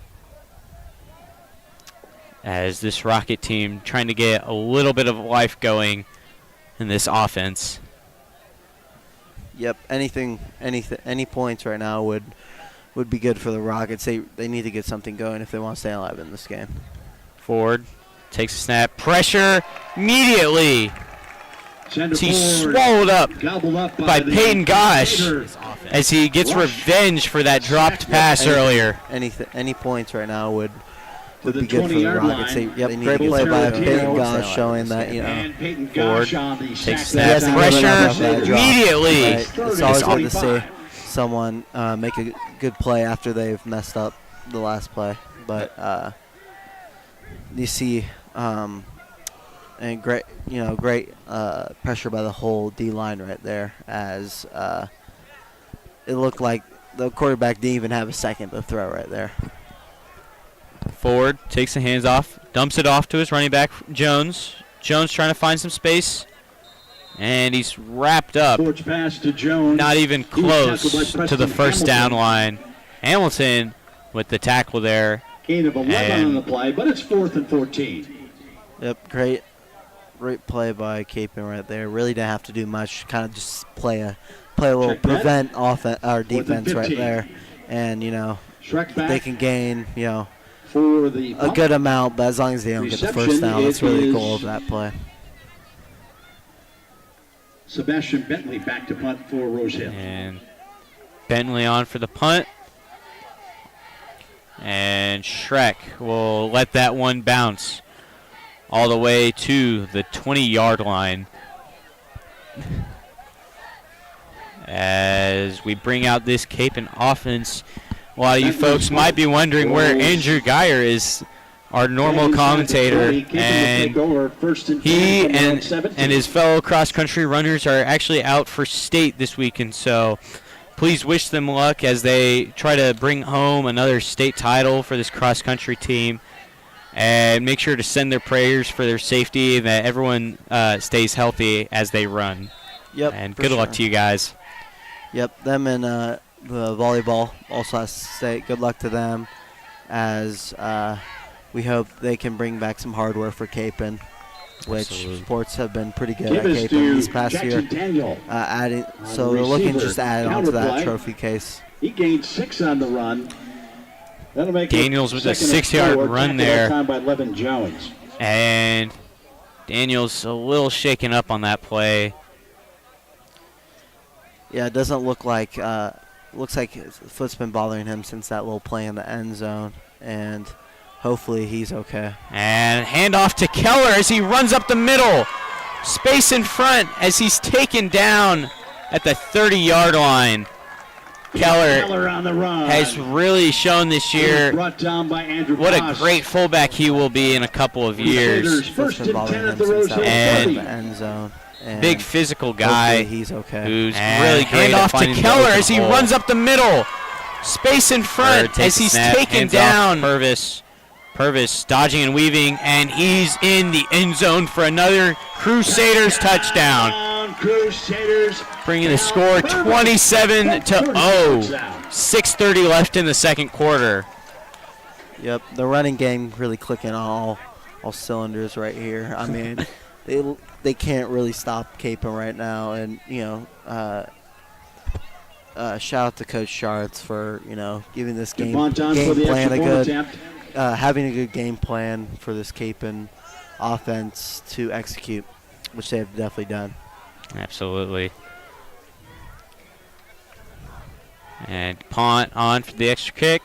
as this Rocket team trying to get a little bit of life going in this offense. Yep, any points right now would be good for the Rockets. They need to get something going if they want to stay alive in this game. Ford takes a snap, pressure immediately. He's swallowed up by Peyton Gosh as he gets revenge for that dropped pass earlier. Any points right now would be good for the Rockets. They need great play by Peyton Gosh, showing that Ford takes a snap, pressure immediately. It's always good to see someone make a good play after they've messed up the last play, but you see. And great pressure by the whole D-line right there, as it looked like the quarterback didn't even have a second to throw right there. Ford takes the hands off, dumps it off to his running back, Jones. Jones trying to find some space, and he's wrapped up. Pass to Jones. Not even close to the first down line. Hamilton with the tackle there. Gain of 11 on the play, but it's 4th and 14. Yep, great play by Capon right there. Really didn't have to do much. Kind of just play a little prevent offense or defense right there, and they can gain for the a good amount, but as long as they don't get the first down, that's really the goal of that play. Sebastian Bentley back to punt for Rosehill. And Bentley on for the punt. And Shrek will let that one bounce all the way to the 20-yard line. As we bring out this Capon offense, a lot of you folks might be wondering where Andrew Geyer is, our normal commentator, and he and his fellow cross-country runners are actually out for state this weekend, so please wish them luck as they try to bring home another state title for this cross-country team. And make sure to send their prayers for their safety and that everyone stays healthy as they run. Yep. And good luck to you guys. Yep, them and the volleyball also has to say good luck to them, as we hope they can bring back some hardware for Capon, which sports have been pretty good at Capon this past year. So they're looking just to add on to that trophy case. He gained 6 on the run. Daniels with a 6-yard run there. Time by Levin Jones. And Daniels a little shaken up on that play. Yeah, it doesn't look like looks like his foot's been bothering him since that little play in the end zone, and hopefully he's okay. And handoff to Keller as he runs up the middle. Space in front as he's taken down at the 30-yard line. Keller on the run. has really shown this year brought down by Andrew what Bosch. a great fullback he will be in a couple of years. First and 10 at the And the end zone. And big physical guy he's okay. who's really great at finding to Keller as he runs up the middle. Space in front as he's taken down. Purvis dodging and weaving, and he's in the end zone for another Crusaders touchdown. Crusaders bringing the score 27-0. 6:30 left in the second quarter. Yep, the running game really clicking on all cylinders right here. I mean, they can't really stop Capon right now, and shout out to Coach Schartz for giving this game plan a good, having a good game plan for this Capon offense to execute, which they have definitely done. Absolutely. And Pont on for the extra kick.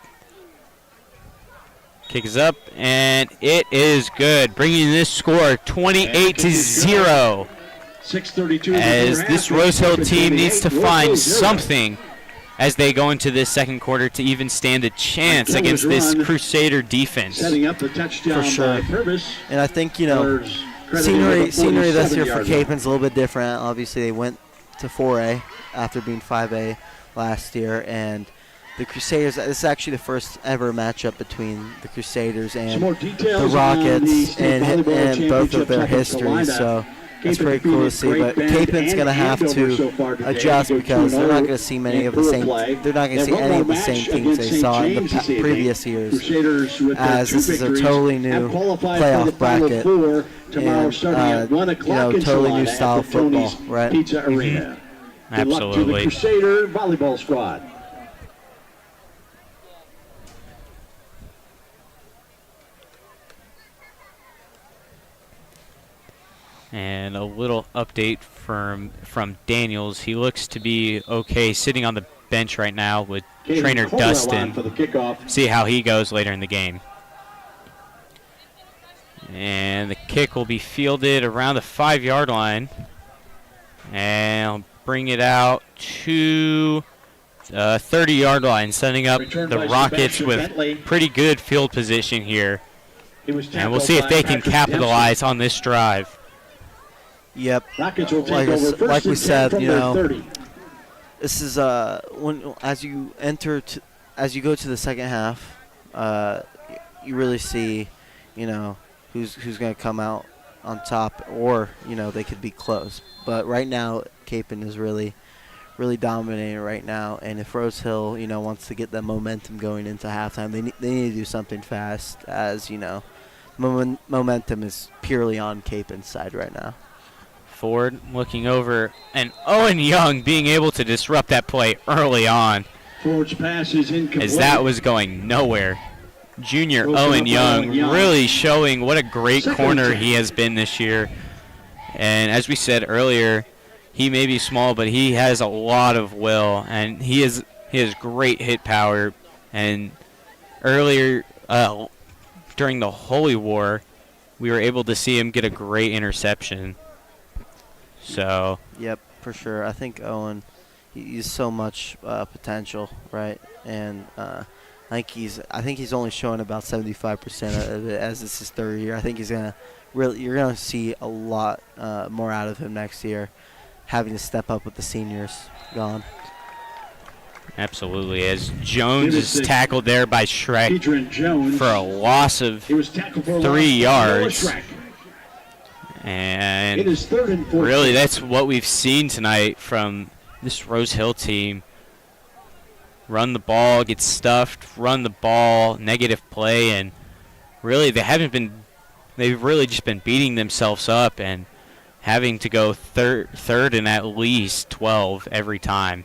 Kick is up, and it is good, bringing this score 28-0. 6:32 as this Rosehill team needs to find something as they go into this second quarter to even stand a chance against this Crusader defense. Setting up the touchdown for sure. by Purvis. And I think scenery this year for Capon's a little bit different. Obviously, they went to 4A after being 5A last year, and the Crusaders. This is actually the first ever matchup between the Crusaders and Some more the details Rockets on in the both of their championships histories. up in So that's Salida. pretty cool to see. But Capen's going to have to adjust because they're not going to see many of the same. They're not going to see any of the same teams they saw in the previous years, as this is a totally new playoff bracket and totally new style of football, right? Pizza Arena. Good luck to the Absolutely. Crusader volleyball squad. And a little update from Daniels. He looks to be okay sitting on the bench right now with trainer Dustin. For the kickoff. See how he goes later in the game. And the kick will be fielded around the 5-yard line. And I'll bring it out to 30-yard line, setting up Returned the by Rockets Sebastian with Bentley. pretty good field position here. And we'll see if they can Patrick capitalize on this drive. Yep. Rockets will take over first Like we and 10 said, from you their know, 30. this is as you go to the second half, you really see, who's going to come out on top, or they could be close. But right now, Capen is really dominating right now. And if Rose Hill, wants to get that momentum going into halftime, they need to do something fast. As momentum is purely on Capen's side right now. Ford looking over, and Owen Young being able to disrupt that play early on, Ford's pass is incomplete. as that was going nowhere. Junior Broken Owen up by Young Owen Young. really showing what a great Second corner attempt. he has been this year. And as we said earlier, he may be small, but he has a lot of will, and he has great hit power. And earlier during the Holy War, we were able to see him get a great interception. So Yep, for sure. I think Owen, he's so much potential, right? And I think he's only showing about 75% of it, as this is his third year. I think you're gonna see a lot more out of him next year, having to step up with the seniors gone. absolutely, as Jones is tackled there by Shrek Adrian Jones. for a loss of He was tackled for a 3 loss. yards. Noah Shrek. And It is 3rd and 14. really, that's what we've seen tonight from this Rose Hill team. Run the ball, get stuffed, run the ball, negative play, and really they've really just been beating themselves up and having to go third and at least 12 every time.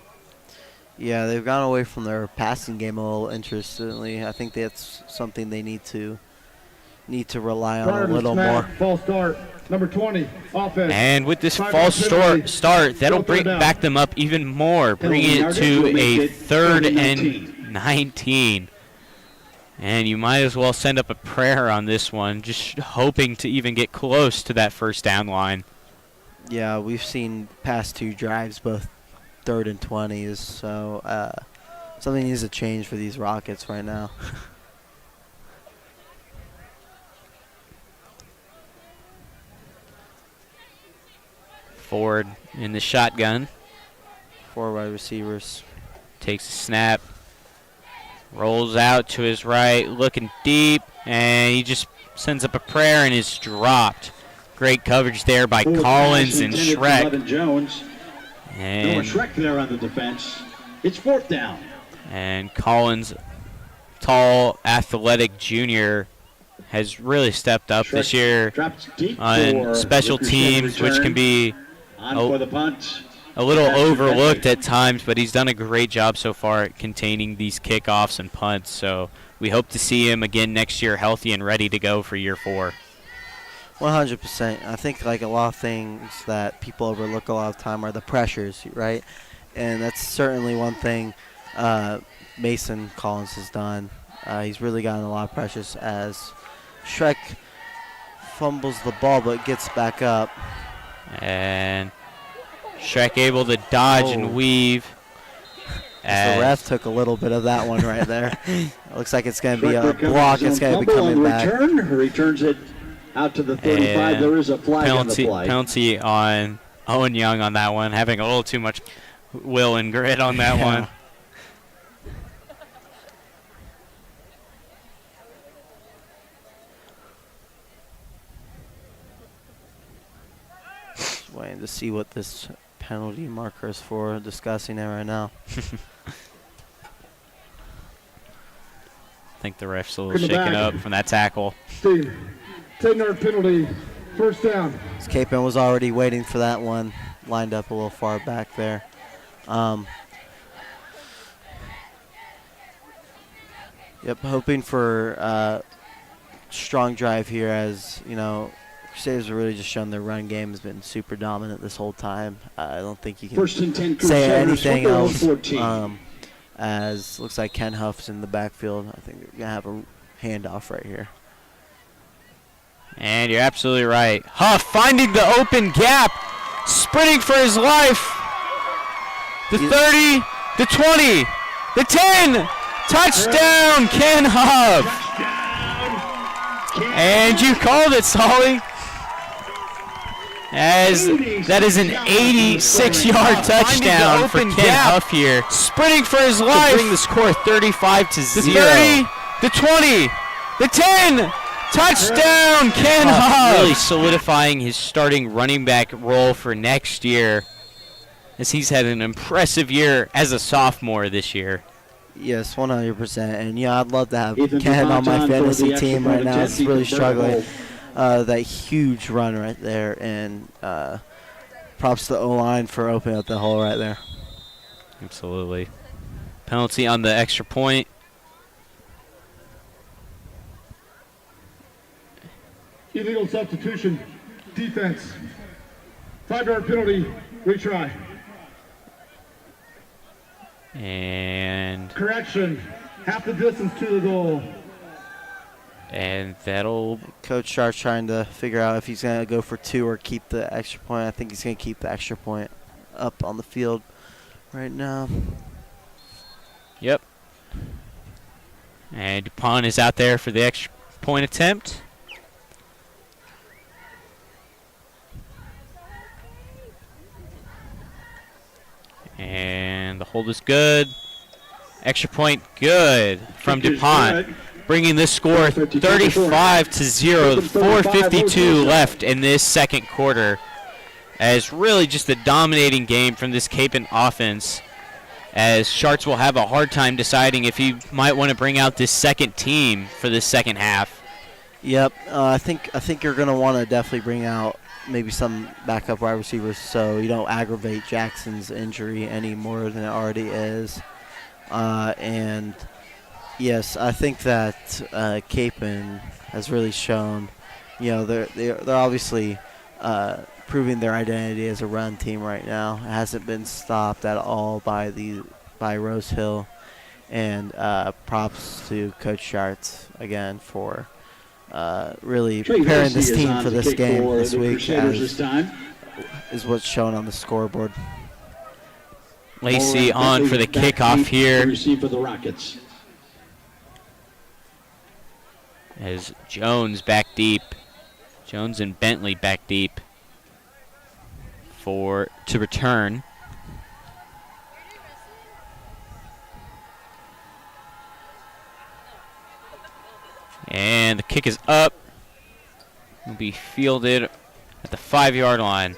Yeah, they've gone away from their passing game a little. Interestingly, I think that's something they need to rely on Prior a to little snap, more. false start, number 20, offense. And with this Time false penalty. start, that'll Go third down. back them up even more, bringing it yardage to will make a it 3rd 3rd and and 19. And you might as well send up a prayer on this one, just hoping to even get close to that first down line. Yeah, we've seen past 2 drives, both 3rd and 20s, so something needs to change for these Rockets right now. Ford in the shotgun, 4 wide receivers. takes a snap, rolls out to his right, looking deep, and he just sends up a prayer and is dropped. Great coverage there by Ford Collins pass and intended for Shrek. Levin Jones. Noah And Shrek there on the defense. It's 4th down. And Collins, tall, athletic junior, has really stepped up this Shrek year drops deep on for special the Crusader teams, which return. can be On Oh. for the punt. a little Sebastian overlooked Bentley. at times, but he's done a great job so far at containing these kickoffs and punts. So we hope to see him again next year healthy and ready to go for year 4. 100%. I think like a lot of things that people overlook a lot of time are the pressures, right? And that's certainly one thing Mason Collins has done. He's really gotten a lot of pressures as Shrek fumbles the ball but gets back up. And Shrek able to dodge Oh. and weave. The ref took a little bit of that one right there. It looks like it's going to be Shrek a recovers block. his It's own going to be fumble coming on back. return. Returns it out to the 35. And There is a flag on the play. penalty on Owen Young on that one, having a little too much will and grit on that Yeah. one. waiting to see what this penalty marker is for, discussing it right now. I think the ref's a little shaken up from that tackle. Steve, 10-yard penalty, first down. Capen was already waiting for that one, lined up a little far back there. Yep, hoping for strong drive here, as you know, Crusaders have really just shown their run game has been super dominant this whole time. I don't think you can say anything else. As looks like Ken Huff's in the backfield. I think they're gonna have a handoff right here. And you're absolutely right. Huff finding the open gap, sprinting for his life. The 30, the 20, the 10. Touchdown, Ken Huff. And you called it, Solly. As that is an 86-yard touchdown for Ken Huff here. Sprinting for his life. To bring the score 35-0. The 30, the 20, the 10. Touchdown, Ken Huff. Really solidifying his starting running back role for next year, as he's had an impressive year as a sophomore this year. Yes, 100%. And yeah, I'd love to have Ken on my fantasy team right now. It's really struggling. That huge run right there, and props to the O-line for opening up the hole right there. Absolutely. Penalty on the extra point. Illegal substitution, defense. 5-yard penalty, retry. And correction, half the distance to the goal. And that'll... Coach Sharp's trying to figure out if he's going to go for 2 or keep the extra point. I think he's going to keep the extra point up on the field right now. Yep. And DuPont is out there for the extra point attempt. And the hold is good. Extra point good from DuPont. Bringing this score 35-0. 4:52 left in this second quarter. As really just a dominating game from this Capen offense. As Sharks will have a hard time deciding if he might want to bring out this second team for this second half. Yep, I think you're going to want to definitely bring out maybe some backup wide receivers so you don't aggravate Jackson's injury any more than it already is. And yes, I think that Capen has really shown, you know, they're obviously proving their identity as a run team right now. It hasn't been stopped at all by Rose Hill, and props to Coach Schartz again for really preparing this team for this game this week, is what's shown on the scoreboard. Lacey on for the kickoff here. For the Rockets. As Jones back deep. Jones and Bentley back deep to return. And the kick is up. Will be fielded at the 5-yard line.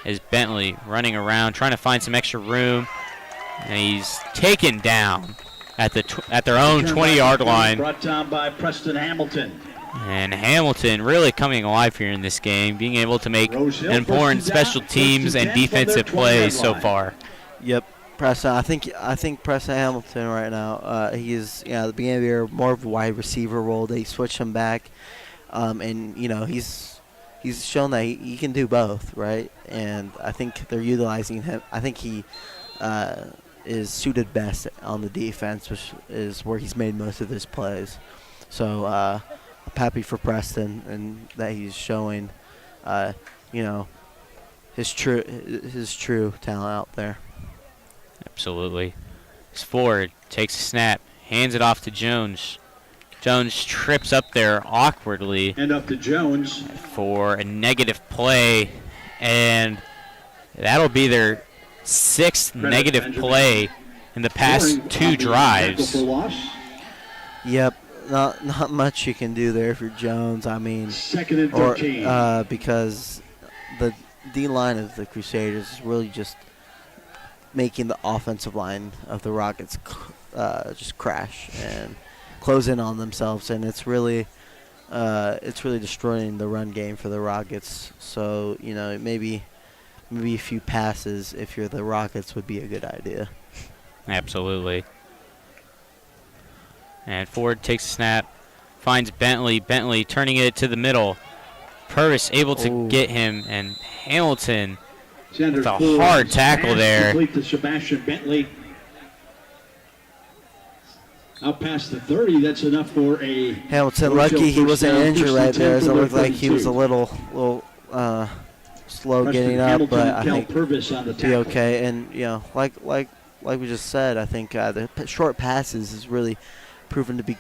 As Bentley running around, trying to find some extra room. And he's taken down at their own 20-yard line. Brought down by Preston Hamilton. And Hamilton really coming alive here in this game, being able to make important special teams and defensive plays so far. Yep, Preston. I think Preston Hamilton right now. He's at the beginning of the year more of a wide receiver role. They switched him back, and you know he's shown that he can do both, right? And I think they're utilizing him. I think he is suited best on the defense, which is where he's made most of his plays. So I'm happy for Preston and that he's showing, you know, his true talent out there. Absolutely. He's forward, takes a snap, hands it off to Jones. Jones trips up there awkwardly. And up to Jones for a negative play, and that'll be their 6th negative play in the past 2 drives. Yep, not much you can do there for Jones. I mean, second and 13. Because D-line of the Crusaders is really just making the offensive line of the Rockets just crash and close in on themselves, and it's really destroying the run game for the Rockets. So, you know, maybe a few passes if you're the Rockets would be a good idea. Absolutely. And Ford takes a snap, finds Bentley. Bentley turning it to the middle. Purvis able to get him, and Hamilton with a hard tackle there. Complete to Sebastian Bentley. Out past the 30, that's enough for a... Hamilton, lucky he wasn't injured right there, as it looked like he was a little slow getting up, but I think he'll be okay. And, you know, like we just said, I think the short passes is really proven to be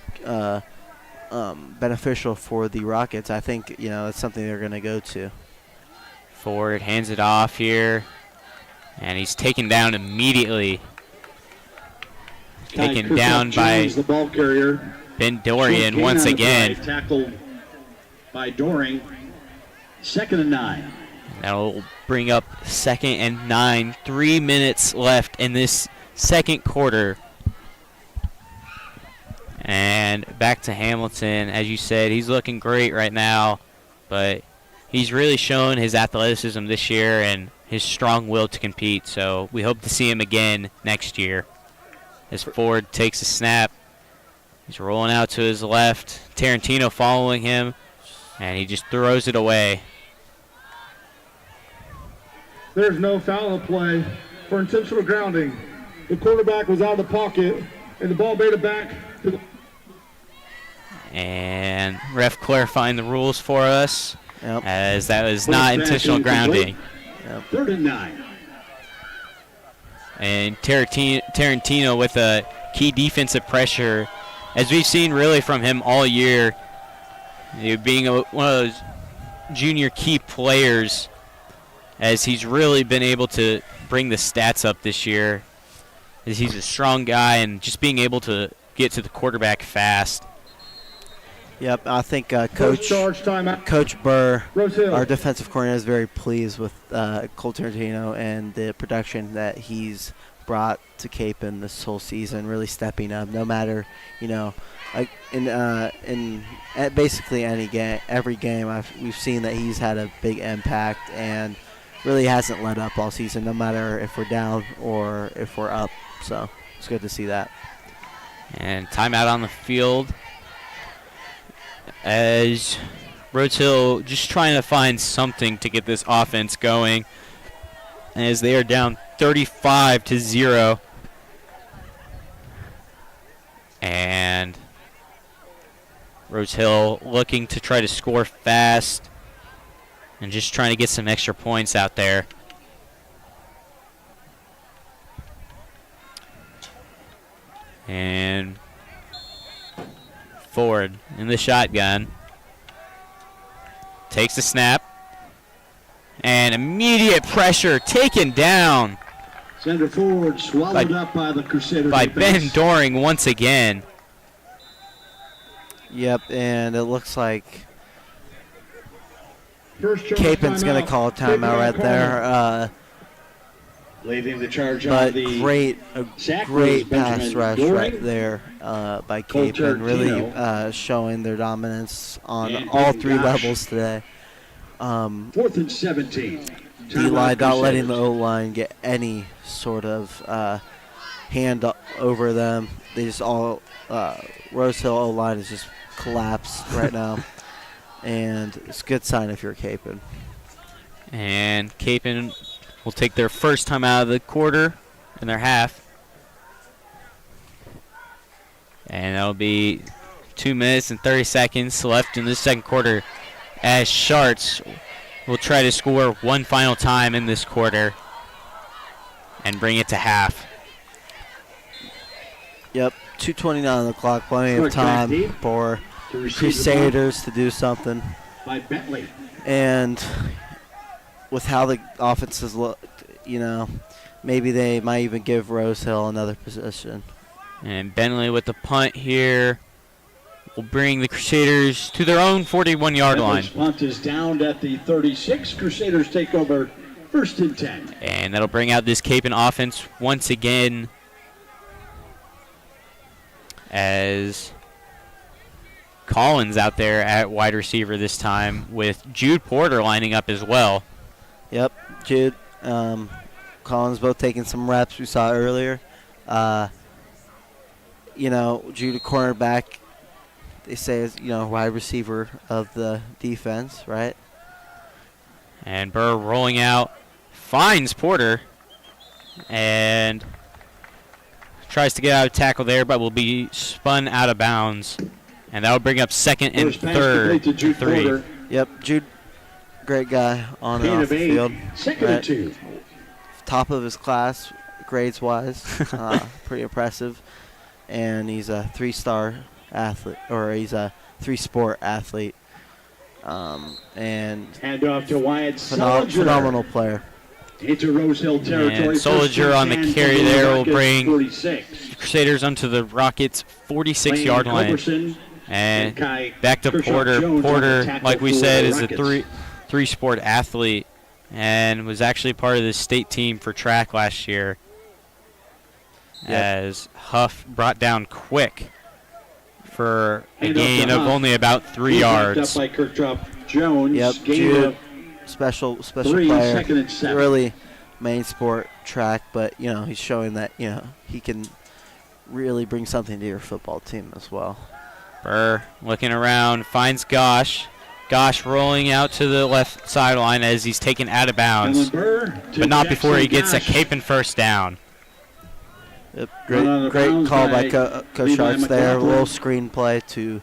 beneficial for the Rockets. I think, you know, that's something they're going to go to. Ford hands it off here, and he's taken down immediately. Taken down by the ball carrier. Ben Dorian once again. Tackled by Doring. 2nd and 9. That'll bring up 2nd and 9. 3 minutes left in this second quarter. And back to Hamilton. As you said, he's looking great right now, but he's really shown his athleticism this year and his strong will to compete. So we hope to see him again next year. As Ford takes a snap, he's rolling out to his left. Tarantino following him, and he just throws it away. There's no foul play for intentional grounding. The quarterback was out of the pocket, and the ball made it back to the... And ref clarifying the rules for us, as that was not intentional grounding. 3rd and 9. And Tarantino with a key defensive pressure, as we've seen really from him all year, being one of those junior key players, as he's really been able to bring the stats up this year, as he's a strong guy and just being able to get to the quarterback fast. Yep, I think Coach Burr, our defensive coordinator, is very pleased with Cole Tarantino and the production that he's brought to Capon this whole season, really stepping up. No matter, you know, like in basically any game, every game, we've seen that he's had a big impact and really hasn't let up all season, no matter if we're down or if we're up. So it's good to see that. And timeout on the field, as Rhodes Hill just trying to find something to get this offense going, as they are down 35-0. And Rhodes Hill looking to try to score fast and just trying to get some extra points out there. And Ford in the shotgun. Takes the snap. And immediate pressure taken down. Senator Ford swallowed up by the Crusader by defense. Ben Doring once again. Yep, and it looks like Capon's going to call a timeout right there. Leading the charge but on the great pass rush right there by Capon, really showing their dominance on all three levels today. 4th and 17. D-line not letting the O-line get any sort of hand over them. They just all Rose Hill O-line is just collapsed right now, and it's a good sign if you're Capon. And Capon will take their first time out of the quarter in their half. And that'll be 2 minutes and 30 seconds left in this second quarter, as Sharts will try to score one final time in this quarter and bring it to half. Yep, 2:29 on the clock, plenty of time for Crusaders to do something. By Bentley. And with how the offenses look, you know, maybe they might even give Rose Hill another position. And Bentley with the punt here. will bring the Crusaders to their own 41-yard line. Punt is down at the 36. Crusaders take over 1st and 10. And that'll bring out this Capon offense once again as Collins out there at wide receiver this time with Jude Porter lining up as well. Yep, Jude, Collins both taking some reps we saw earlier. Jude, a cornerback, they say is, wide receiver of the defense, right? And Burr rolling out, finds Porter, and tries to get out of tackle there, but will be spun out of bounds. And that will bring up 2nd and 3rd. To Jude Porter. Yep, Jude, great guy on and off the field. 2nd and 2. Top of his class, grades-wise, pretty impressive. And he's a 3-star athlete, or he's a 3-sport athlete. And hand off to Wyatt Solinger. Phenomenal player. Into Rose Hill territory. And Solinger on the carry there will bring the Crusaders onto the Rockets' 46-yard line. And back to Porter. Porter, like we said, is a 3-sport athlete and was actually part of the state team for track last year. Yep. As Huff brought down quick for a gain of only about 3 yards. Up by Kirkdrop Jones. Yep, Jude, special player. Really main sport track, but he's showing that he can really bring something to your football team as well. Burr looking around, finds Gosh. Gosh rolling out to the left sideline as he's taken out of bounds, but not before he gets a Capon first down. Yep, great call by Coach Sharks there. A little screenplay to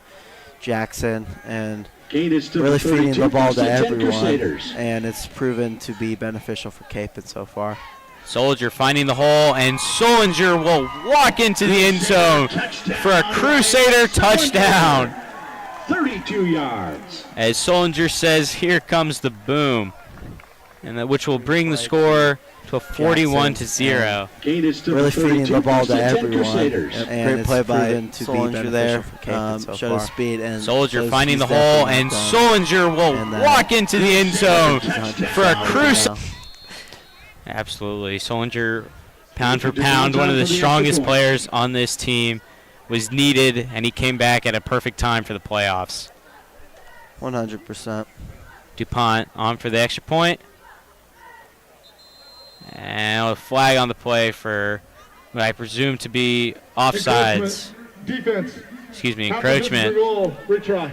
Jackson, and really feeding the ball to everyone, and it's proven to be beneficial for Capon so far. Solinger finding the hole, and Solinger will walk into the end zone for a Crusader touchdown. 32 yards. As Solinger says, here comes the boom, and which will bring the score to a 41-0. Really feeding the ball to everyone. And great play by Solinger there. Showed his speed. And Solinger finding the hole, and Solinger will walk into the end zone for a Crusader. Absolutely. Solinger, pound for pound, one of the strongest players on this team, was needed, and he came back at a perfect time for the playoffs. 100%. DuPont on for the extra point. And a flag on the play for what I presume to be offsides. Defense. Excuse me, encroachment. Retry.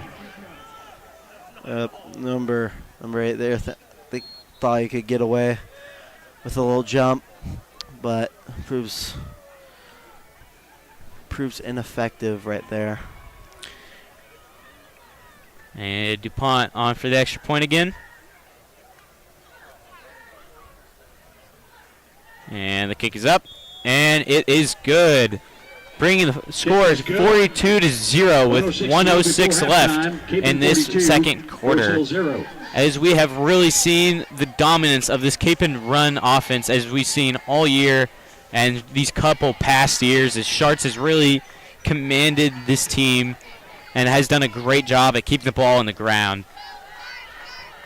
Number 8 there. They thought he could get away with a little jump, but proves ineffective right there. And DuPont on for the extra point again. And the kick is up, and it is good. Bringing the score is 42-0 with 1:06 left in this second quarter. As we have really seen the dominance of this Capon run offense as we've seen all year and these couple past years, as Sharts has really commanded this team and has done a great job at keeping the ball on the ground.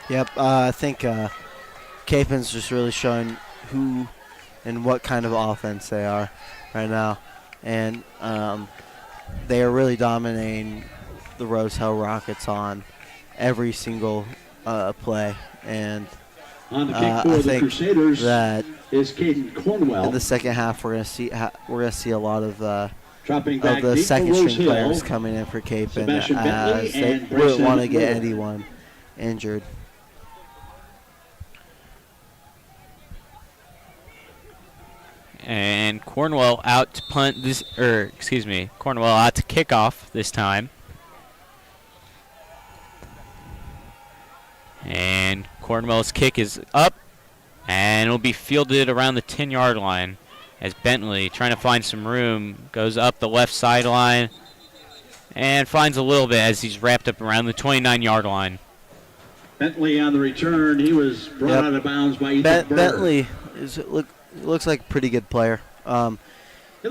Yep, I think Capon's just really showing who and what kind of offense they are right now. And they are really dominating the Rose Hill Rockets on every single play. And on the kick for I the think Crusaders that is Caden Cornwell. in the second half we're gonna see a lot of the deep second for string Rose players Hill. coming in for Capon, Sebastian Bentley as they and wouldn't want to Bryson get Miller. anyone injured. And Cornwell out to punt this, Cornwell out to kick off this time. And Cornwell's kick is up, and it'll be fielded around the 10-yard line as Bentley, trying to find some room, goes up the left sideline and finds a little bit as he's wrapped up around the 29-yard line. Bentley on the return. He was brought out of bounds by Ethan Burr. Bentley looks like a pretty good player. It'll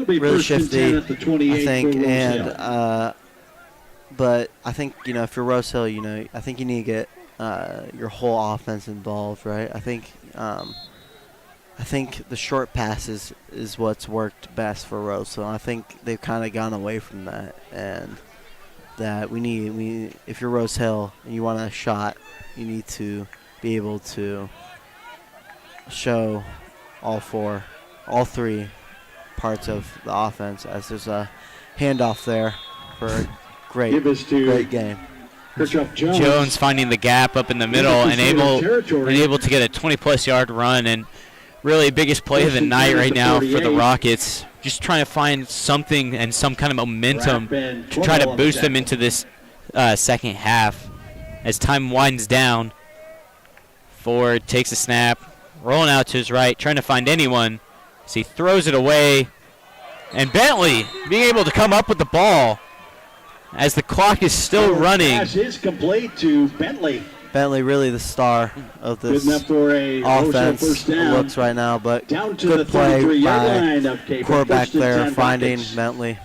be Really first and 10 shifty, at the 28 I think, for Rose and Hill. But I think, if you're Rose Hill, I think you need to get your whole offense involved, right? I think the short passes is what's worked best for Rose Hill. I think they've kind of gone away from that, and that we if you're Rose Hill and you want a shot, you need to be able to show all three parts of the offense, as there's a handoff there for a great game. Jones finding the gap up in the middle and able to get a 20-plus yard run, and really biggest play of the night right now for the Rockets. Just trying to find something and some kind of momentum to try to boost them into this second half. As time winds down, Ford takes a snap, rolling out to his right, trying to find anyone as he throws it away. And Bentley being able to come up with the ball as the clock is still running. Pass is complete to Bentley. Bentley really the star of this offense, it looks right now, but down to good the play line by of Cape. quarterback there finding Rockets. Bentley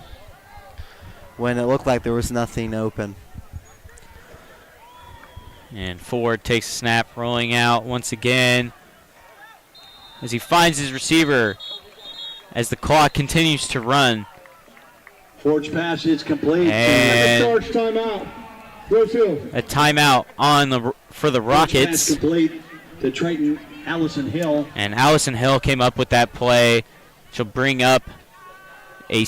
when it looked like there was nothing open. And Ford takes a snap, rolling out once again as he finds his receiver as the clock continues to run. Ford's pass is complete. And Charge timeout. Rose Hill. a timeout for the Pass Rockets. complete to Triton Allison Hill. And Allison Hill came up with that play. She'll bring up a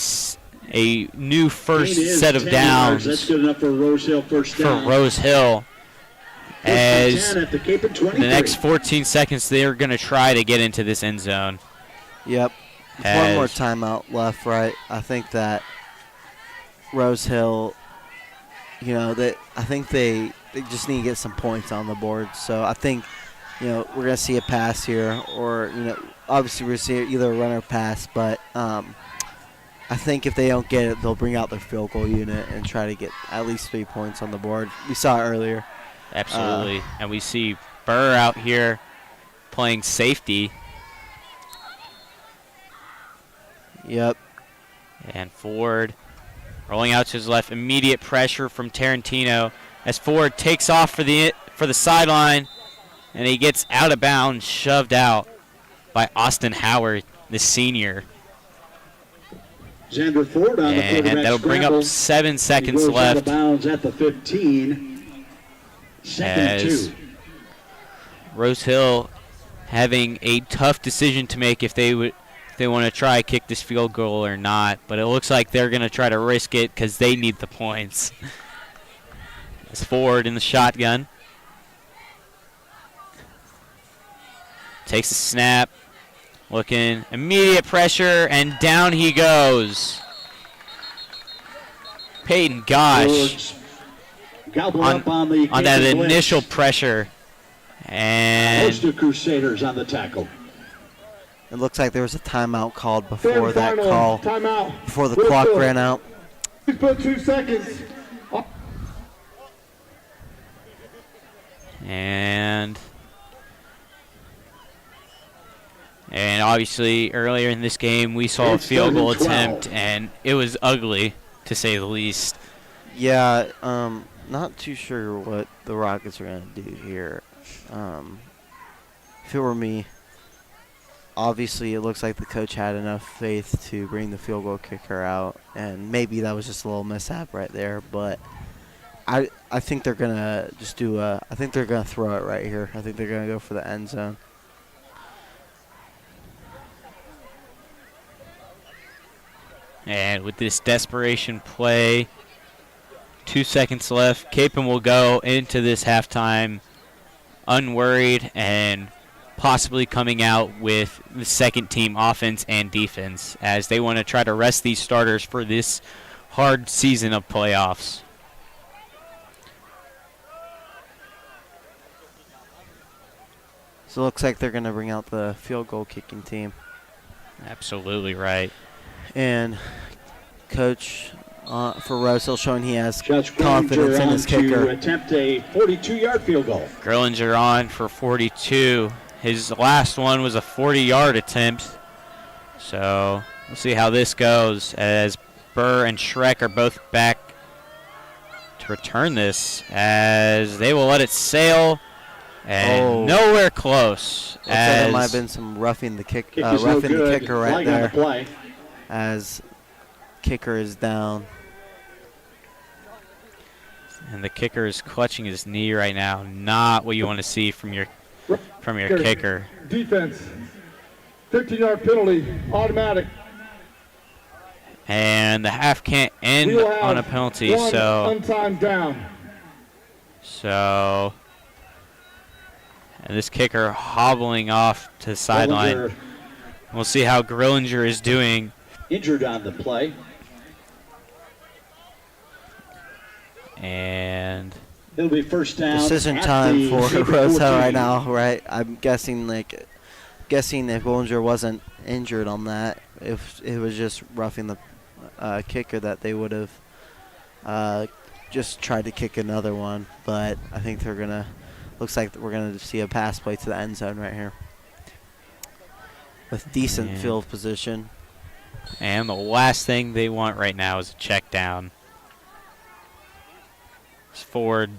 new first Gain is set of 10 yards. downs That's good enough for Rose Hill first for down. Rose Hill. First and As 10 at the Cape and 23. the next 14 seconds, they're going to try to get into this end zone. Yep. One more timeout left, right? I think that Rose Hill, I think they just need to get some points on the board. So I think, we're going to see a pass here, or, obviously we're going to see either a run or pass, but I think if they don't get it, they'll bring out their field goal unit and try to get at least 3 points on the board. We saw it earlier. Absolutely. And we see Burr out here playing safety. Yep. And Ford rolling out to his left. Immediate pressure from Tarantino as Ford takes off for the sideline, and he gets out of bounds, shoved out by Austin Howard, the senior. Xander Ford on the And quarterback that'll bring up scramble. 7 seconds He goes out left of bounds at the 15. Second and as 2. Rose Hill having a tough decision to make if they want to try kick this field goal or not, but it looks like they're going to try to risk it because they need the points. It's Ford in the shotgun. Takes a snap. Looking, immediate pressure, and down he goes. Peyton Gosh Gobbling up on the on that Cape blitz. initial pressure. And Host of Crusaders on the tackle. It looks like there was a timeout called Third before and that final. call, Timeout. before the Rose clock Hill. ran out. Please put 2 seconds. And obviously earlier in this game we saw a It's field goal 3rd and 12. attempt, and it was ugly to say the least. Yeah, not too sure what the Rockets are going to do here. If it were me, obviously it looks like the coach had enough faith to bring the field goal kicker out, and maybe that was just a little mishap right there, but I think they're going to just I think they're going to throw it right here. I think they're going to go for the end zone. And with this desperation play, 2 seconds left, Capon will go into this halftime unworried and possibly coming out with the second team offense and defense, as they want to try to rest these starters for this hard season of playoffs. So it looks like they're going to bring out the field goal kicking team. Absolutely right. And Coach for Rose Hill showing he has Judge confidence in his to kicker. attempt a 42-yard field goal. Grillinger on for 42. His last one was a 40-yard attempt. So we'll see how this goes as Burr and Shrek are both back to return this as they will let it sail. And nowhere close. Looks like there might have been some roughing the kicker right there. The play. As kicker is down. And the kicker is clutching his knee right now. Not what you want to see from your kicker. Defense. 15-yard penalty, automatic. And the half can't end on a penalty, so untimed down. And this kicker hobbling off to the sideline. We'll see how Grillinger is doing. Injured on the play. And it'll be first down. Decision time for Roselle right now, right? I'm guessing if Grillinger wasn't injured on that, if it was just roughing the kicker, that they would have just tried to kick another one. But I think they're gonna. Looks like we're gonna see a pass play to the end zone right here, with decent field position. And the last thing they want right now is a check down. Ford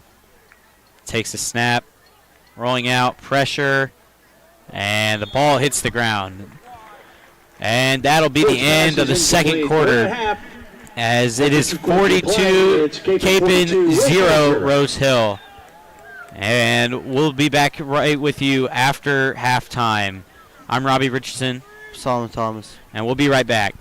takes a snap, rolling out, pressure, and the ball hits the ground. And that'll be the end of the second quarter, as it is 42 Capon 0 Rose Hill. And we'll be back right with you after halftime. I'm Robbie Richardson. Solomon Thomas. And we'll be right back.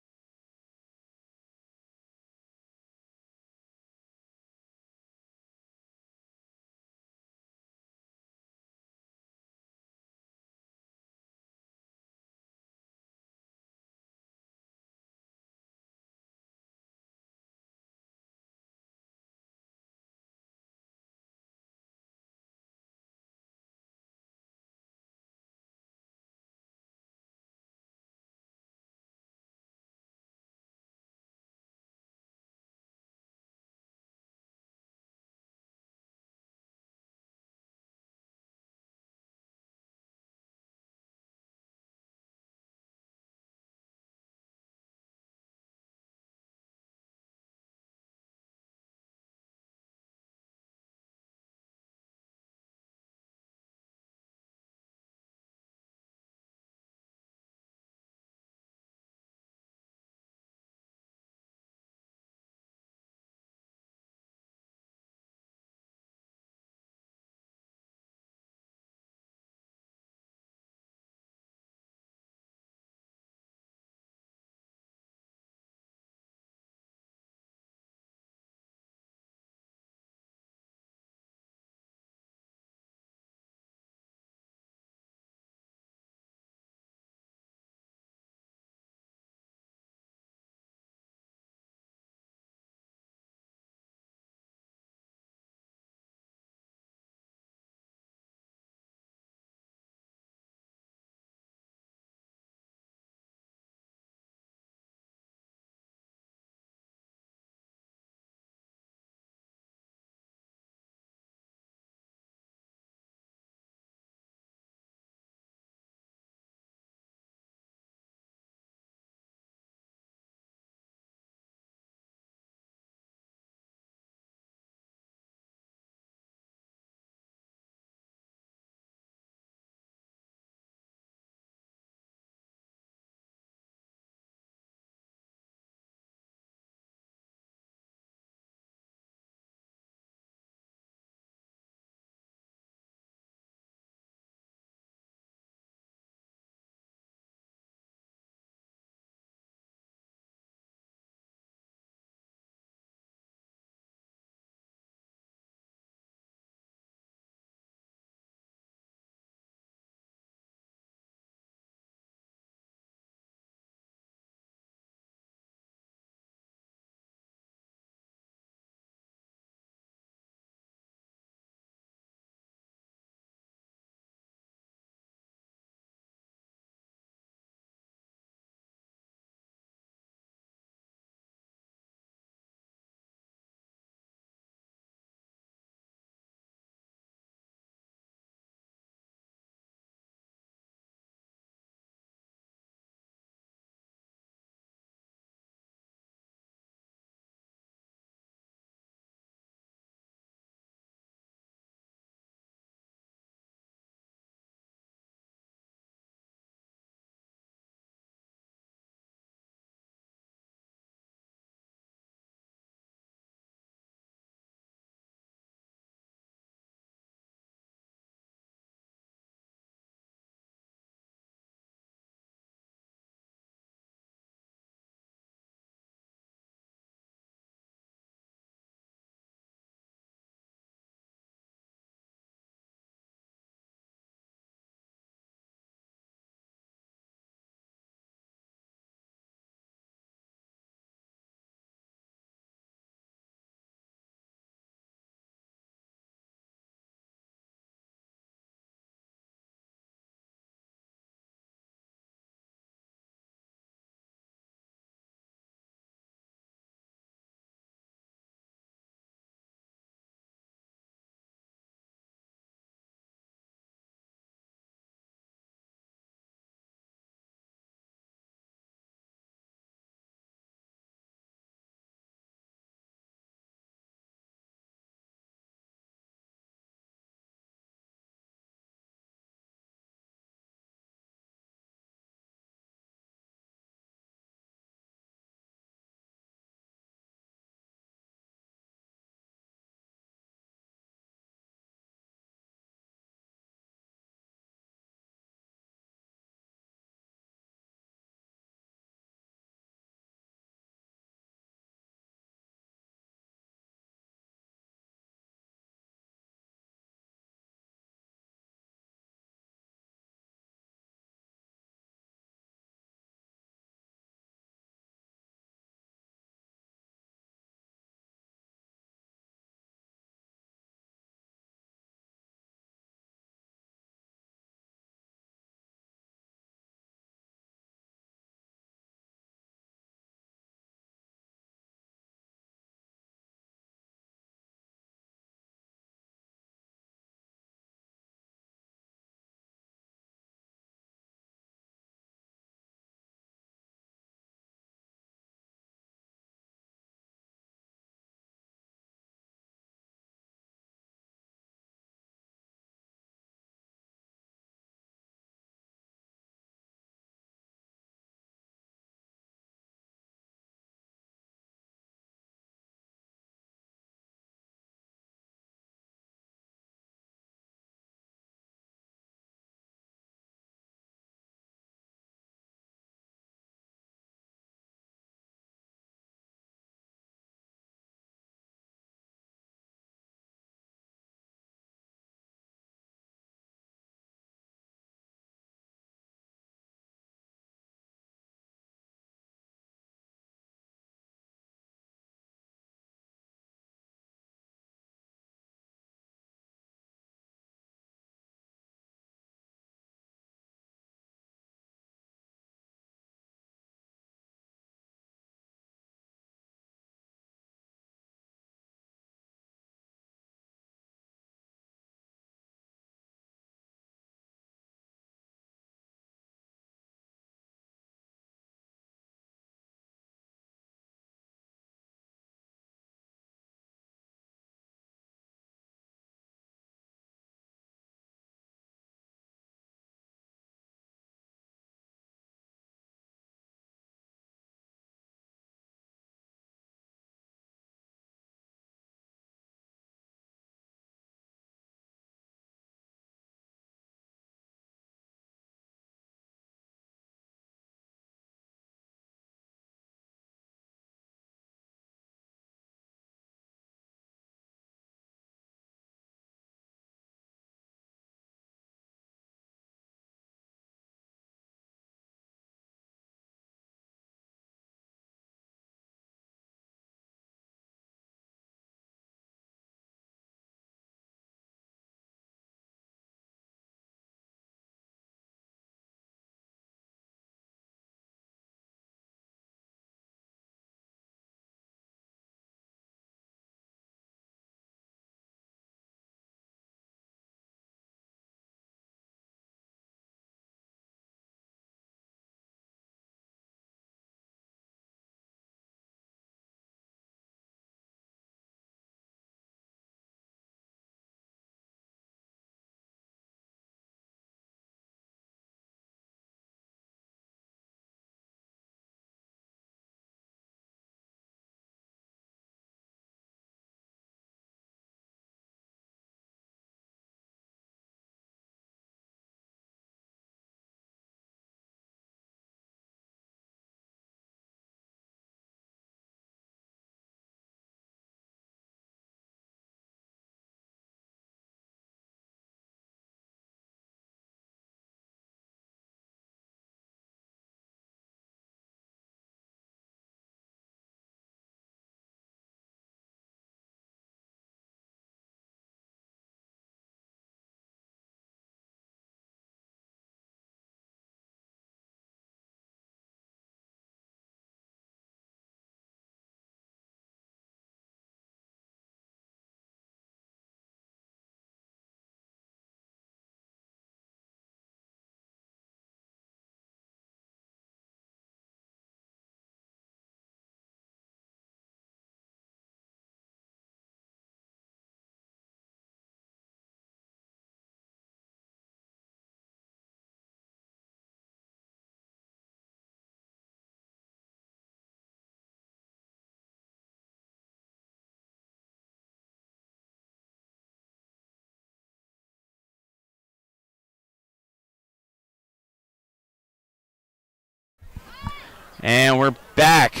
And we're back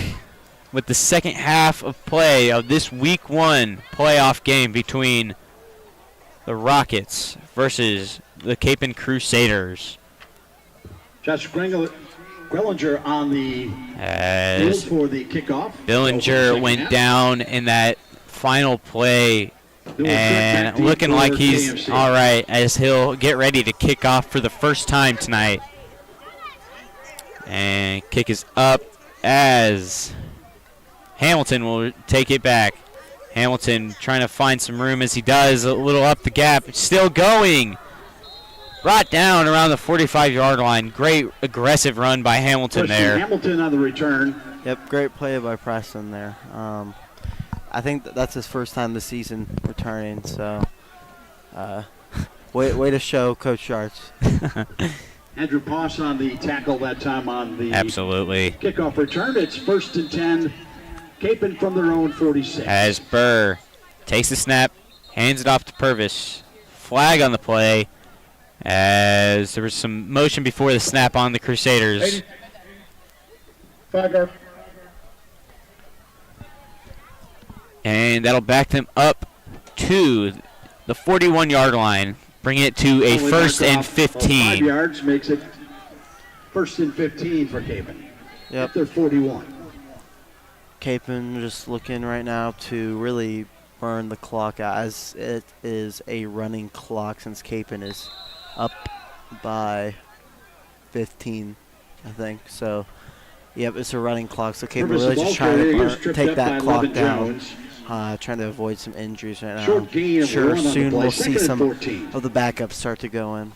with the second half of play of this Week 1 playoff game between the Rockets versus the Capon Crusaders. Josh Grillinger on the As field for the kickoff. Billinger went down in that final play, and looking like he's KMC. all right as he'll get ready to kick off for the first time tonight. And kick is up as Hamilton will take it back. Hamilton trying to find some room as he does, a little up the gap, still going. Brought down around the 45-yard line. Great aggressive run by Hamilton there. Hamilton on the return. Yep, great play by Preston there. I think that's his first time this season returning, so way to show, Coach Sharts. Andrew Poss on the tackle that time on the Absolutely. kickoff return. It's 1st and 10. Capon from their own 46. As Burr takes the snap, hands it off to Purvis. Flag on the play as there was some motion before the snap on the Crusaders. 5-yard. And that'll back them up to the 41-yard line, bringing it to a Only 1st and knockoff of 15. 5 yards makes it 1st and 15 for Capon. Yep. They're 41. Capon just looking right now to really burn the clock out, as it is a running clock since Capon is up by 15, I think. So, yep, it's a running clock. So Capon really just trying to take that clock down, trying to avoid some injuries right now. Short gain of Sure, one on the soon play. we'll see 2nd and some 14. of the backups start to go in.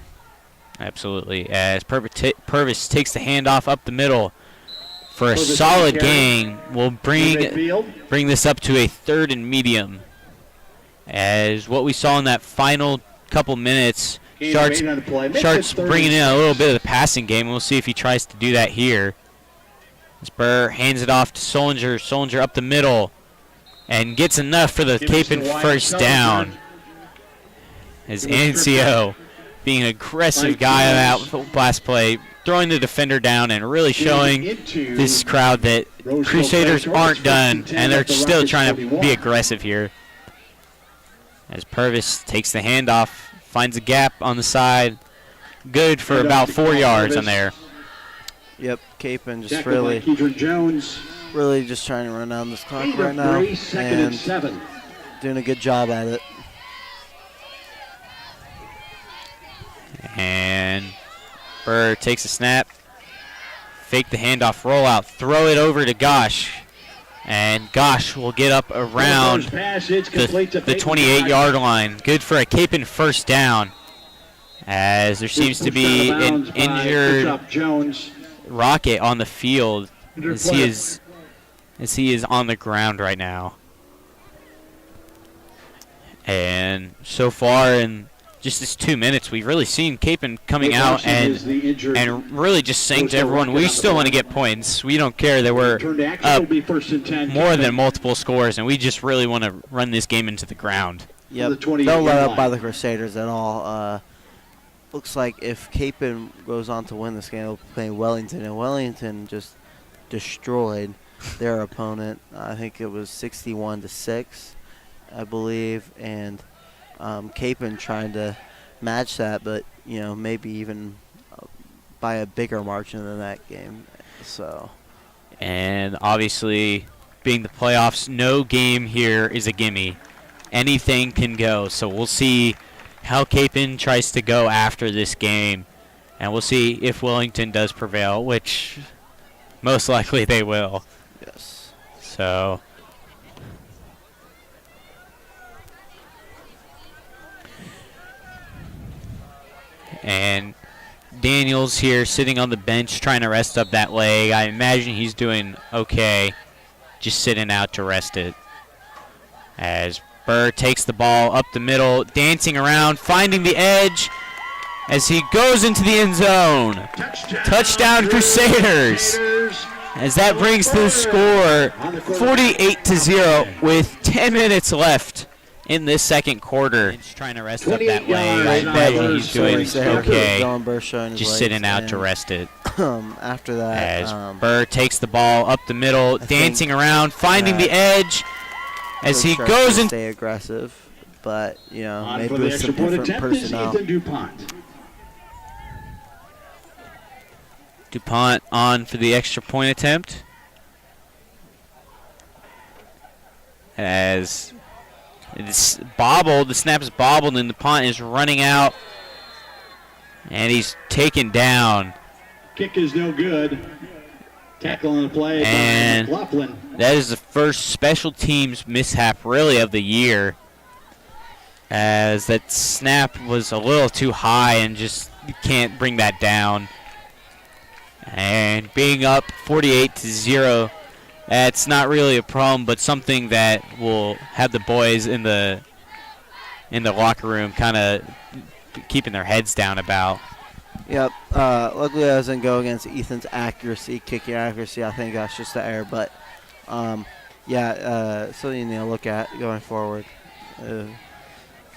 Absolutely. As Purvis takes the handoff up the middle for a Purvis solid on the carry. gain. We'll bring this up to a 3rd and medium. As what we saw in that final couple minutes, Sharks bringing in a little bit of the passing game. We'll see if he tries to do that here. As Burr hands it off to Solinger. Solinger up the middle and gets enough for the Capon first down. As Ancio, being an aggressive guy on that last play, throwing the defender down and really showing this crowd that Crusaders aren't done and they're still trying to be aggressive here. As Purvis takes the handoff, finds a gap on the side. Good for about 4 yards on there. Yep, Capon just Tackled by Keidron Jones. really just trying to run down this clock Gain right of now 3, 2nd and and 7. doing a good job at it. And Burr takes a snap, fake the handoff, roll out, throw it over to Gosh. And Gosh will get up around the 28-yard line. Good for a Capon first down. As there seems to be an injured Rocket on the field as he is on the ground right now. And so far in just this 2 minutes, we've really seen Capon coming out and really just saying to everyone, we still want to get points. We don't care that we're up more than multiple scores, and we just really want to run this game into the ground. Yep, don't let up by the Crusaders at all. Looks like if Capon goes on to win this game, they'll play Wellington, and Wellington just destroyed their opponent. I think it was 61-6, I believe, and Capon trying to match that, but maybe even by a bigger margin than that game. So, and obviously, being the playoffs, no game here is a gimme. Anything can go. So we'll see how Capon tries to go after this game, and we'll see if Wellington does prevail, which most likely they will. Yes. So. And Daniels here sitting on the bench trying to rest up that leg. I imagine he's doing okay, just sitting out to rest it. As Burr takes the ball up the middle, dancing around, finding the edge as he goes into the end zone. Touchdown Crusaders! As that brings the score 48-0 with 10 minutes left in this second quarter. He's trying to rest up 28 that leg. yards. I bet Right, he's doing okay. Dylan Burr showing his Just legs, sitting out to and, rest it. After that, As Burr takes the ball up the middle, dancing around, finding the edge as he goes in. Stay aggressive, but you know, On maybe for the with extra some point different attempt is personnel. Ethan DuPont. DuPont on for the extra point attempt. As it's bobbled, the snap is bobbled, and DuPont is running out. And he's taken down. Kick is no good. Tackle on the play And by McLaughlin. that is the first special teams mishap really of the year. As that snap was a little too high and just you can't bring that down. And being up 48-0, that's not really a problem, but something that will have the boys in the locker room kind of keeping their heads down about. Yep. Luckily, I doesn't go against Ethan's accuracy, kicking accuracy. I think that's just the error, but something you need to look at going forward.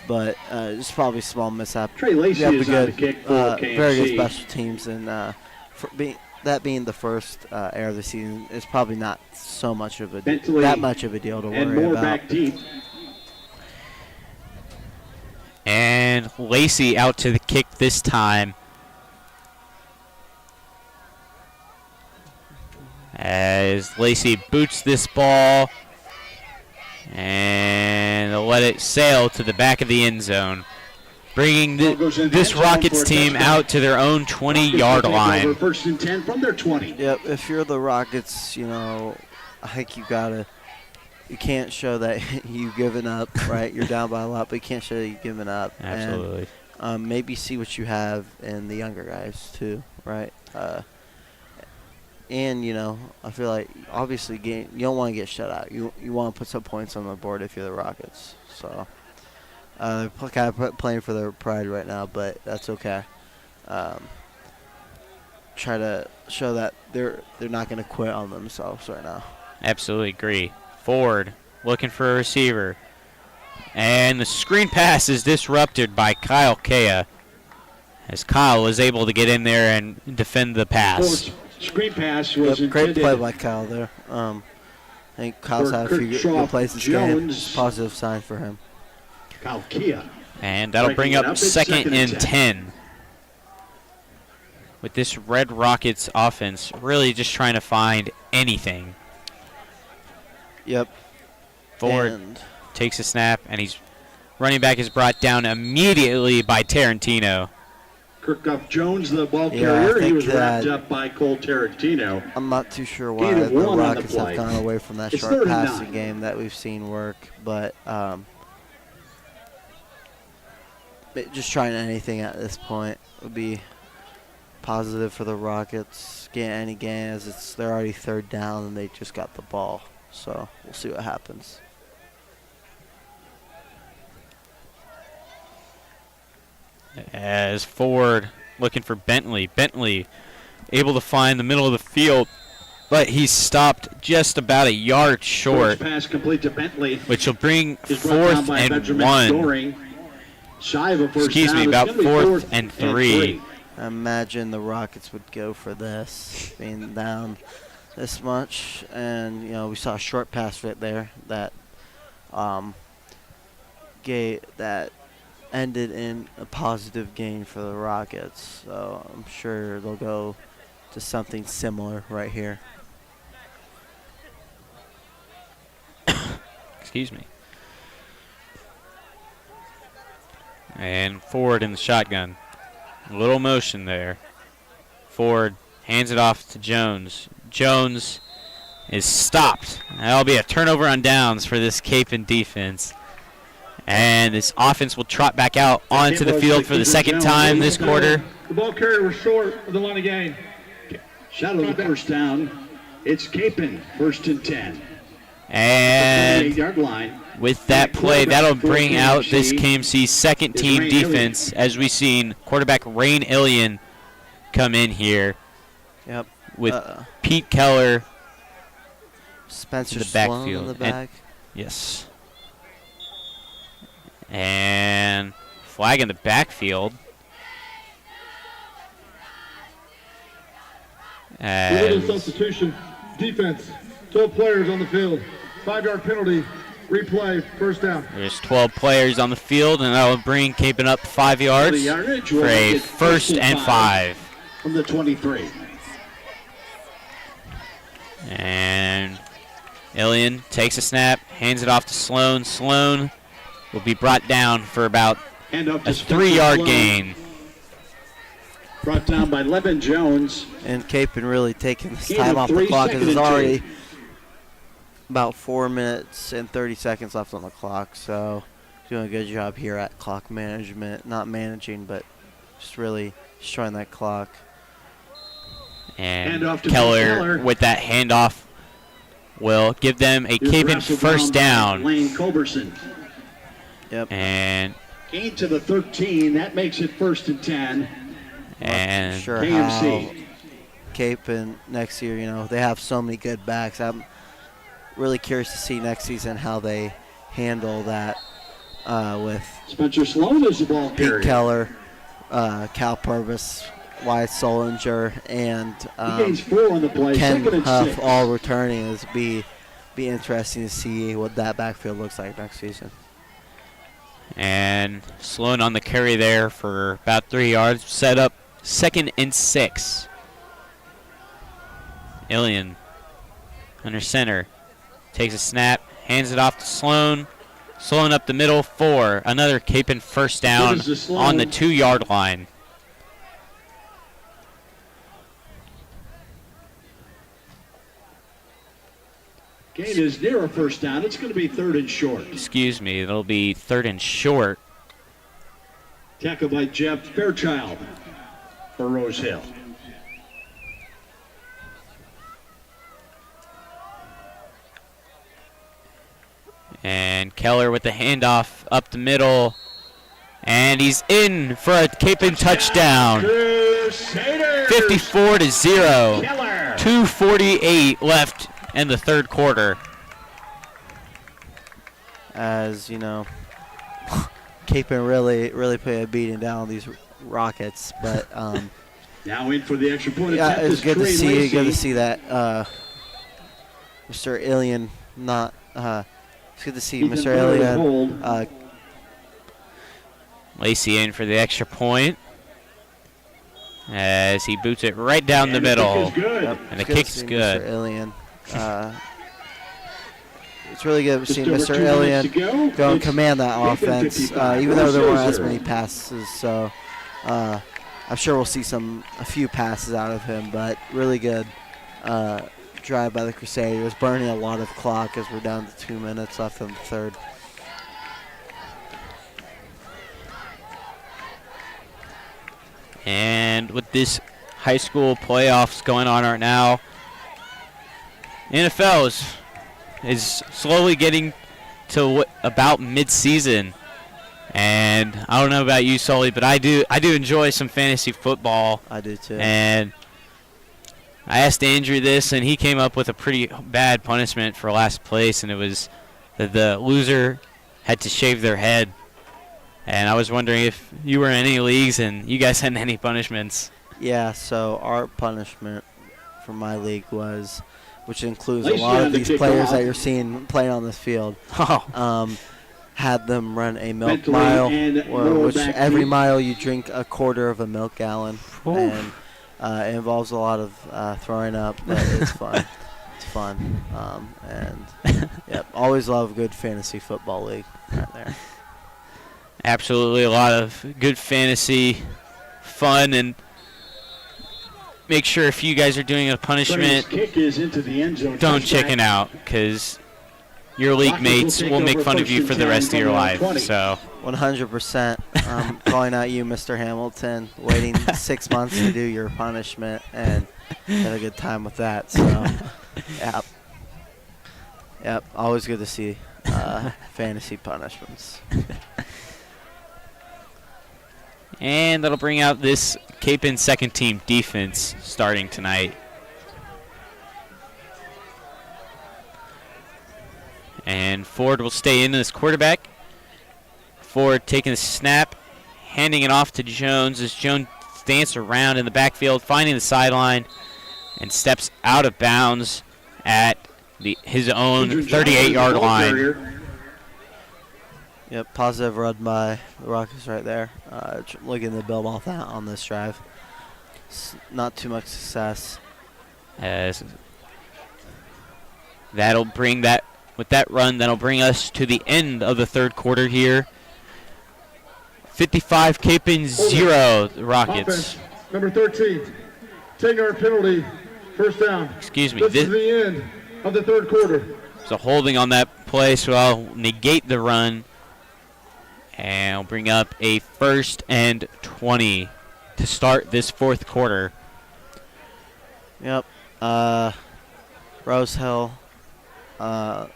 But it's probably a small mishap. Trey Lacey is on the kick for very good KMC. special teams, and for being the first error of the season, it's probably not so much of a Bentley that much of a deal to and worry more about. back deep. And Lacey out to the kick this time. As Lacey boots this ball and let it sail to the back of the end zone, bringing this Rockets team out to their own 20-yard line. First and 10 from their 20. Yep, if you're the Rockets, you know, I think you can't show that you've given up, right? You're down by a lot, but you can't show that you've given up. Absolutely. And maybe see what you have in the younger guys too, right? And, you know, I feel like obviously you don't want to get shut out. You want to put some points on the board if you're the Rockets. So they're kind of playing for their pride right now, but that's okay. Try to show that they're not going to quit on themselves right now. Absolutely agree. Ford looking for a receiver. And the screen pass is disrupted by Kyle Kea, as Kyle was able to get in there and defend the pass. Screen pass was Great intended. play by Kyle there. I think Kyle's had a few good plays this game. It's a positive sign for him. Kyle Kea. And that'll bring up second and 10. With this Red Rockets offense really just trying to find anything. Yep. Ford And takes a snap, and running back is brought down immediately by Tarantino. Kickoff Jones, the ball Yeah, carrier. I He think was wrapped that- up by Cole Tarantino. I'm not too sure why Gain of the 1 on the Rockets have play. gone away from that It's short 3rd and passing 9. game that we've seen work, but just trying anything at this point would be positive for the Rockets. Get any gain as they're already 3rd down and they just got the ball. So we'll see what happens. As Ford looking for Bentley. Bentley able to find the middle of the field, but he's stopped just about a yard short, First pass complete to Bentley. which will bring Is brought down 4th by and Benjamin 1. Storing. Shy of a first Excuse down. me, It's about gonna be 4th and 3. I imagine the Rockets would go for this, being down this much. And, you know, we saw a short pass right there that that ended in a positive gain for the Rockets. So I'm sure they'll go to something similar right here. Excuse me. And Ford in the shotgun. A little motion there. Ford hands it off to Jones. Jones is stopped. That'll be a turnover on downs for this Capon defense. And this offense will trot back out onto the field for the second time this quarter. The ball carrier was short of the line of game. Shot of the first down. It's Capon, 1st and 10. And 28-yard line. with that play, that'll bring out this KMC second team defense as we've seen quarterback Rain Illian come in here. Yep. With Pete Keller. Spencer the Sloan in backfield. the back. Yes. And flag in the backfield. Illegal As substitution. Defense. 12 players on the field. 5-yard penalty. Replay. First down. there's 12 players on the field, and that will bring Capon up 5 yards Yardage for will a make it first and 5. from the 23. And Ilian takes a snap, hands it off to Sloan. Sloan will be brought down for about And up to a Spencer 3-yard Sloan. gain. Brought down by Levin Jones. And Capon really taking this Gain time of off the 3, clock, second because there's and already 2. about 4 minutes and 30 seconds left on the clock. So doing a good job here at clock management, not managing, but just really destroying that clock. And Handoff to Keller Keller. with that handoff will give them a Here's Capon wrestled first by down. Lane Culberson. Yep. And Gain to the 13. That makes it first and 10. and Sure KMC. how Capon next year, you know, they have so many good backs. I'm really curious to see next season how they handle that with Spencer Sloan is the ball Pete carrier. Keller, Cal Purvis, Wyatt Solinger, and He gains 4 on the play. Ken Second and Huff 6. all returning. Is be interesting to see what that backfield looks like next season. And Sloan on the carry there for about 3 yards. Set up 2nd and 6. Ilian under center. Takes a snap. Hands it off to Sloan. Sloan up the middle. 4. Another Capon first down Gives to Sloan. on the 2-yard line. Gain is near a first down. It's going to be 3rd and short. Excuse me. It'll be 3rd and short. Tackle by Jeff Fairchild for Rose Hill. And Keller with the handoff up the middle. And he's in for a Capon touchdown. Crusaders! 54-0. Keller! 2:48 left in the 3rd quarter. As you know, Capon really put a beating down on these Rockets, but Now in for the extra point. yeah, attempt it's is good to Trey see. Lacey. Good to see that Mr. Ilian not. It's good to see Ethan Mr. Miller with Ilian. hold. Lacey in for the extra point as he boots it right down the And middle. kick is good. And the It's good to kick's see good. Mr. Ilian. It's really good to see Just over Mr. 2 minutes to Ilian go. go and It's command that Capon offense, 55, even though there weren't Rose as Hill many 0. passes. So I'm sure we'll see a few passes out of him, but really good drive by the Crusaders, burning a lot of clock as we're down to 2 minutes left in the 3rd. And with this high school playoffs going on right now, NFL is slowly getting to about mid-season. And I don't know about you, Sully, but I do enjoy some fantasy football. I do too. And I asked Andrew this, and he came up with a pretty bad punishment for last place, and it was that the loser had to shave their head. And I was wondering if you were in any leagues and you guys had any punishments. Yeah, so our punishment for my league was, which includes a Lacey lot on of the these kickoff. players that you're seeing playing on this field, Oh, had them run a milk Mentally mile, and or lower which back every knee. mile you drink a quarter of a milk gallon, Oof. and it involves a lot of throwing up, but it's fun. It's fun, and yep, always love a good fantasy football league right there. absolutely a lot of good fantasy fun. And make sure if you guys are doing a punishment, Trey's kick is into the end zone. don't Touchback. chicken out, because your league Rockets will mates take will make over fun of first you and for the 10 rest of your from the life. 20. So 100%. Calling out you, Mr. Hamilton, waiting 6 months to do your punishment, and had a good time with that. So, yep, always good to see fantasy punishments. And that'll bring out this Capon second team defense starting tonight. And Ford will stay in as quarterback. Ford taking the snap, handing it off to Jones as Jones dances around in the backfield, finding the sideline, and steps out of bounds at his own 38-yard line. Yep, positive run by the Rockets right there. Looking to build off that on this drive. Not too much success. As that'll bring that, with that run, that'll bring us to the end of the third quarter here. 55 Capon 0, the Rockets. Offense, number 13, 10-yard penalty, first down. Excuse me. This is the end of the third quarter. So holding on that play, so I'll negate the run. And I'll bring up a 1st and 20 to start this fourth quarter. Yep. Rose Hill. Rose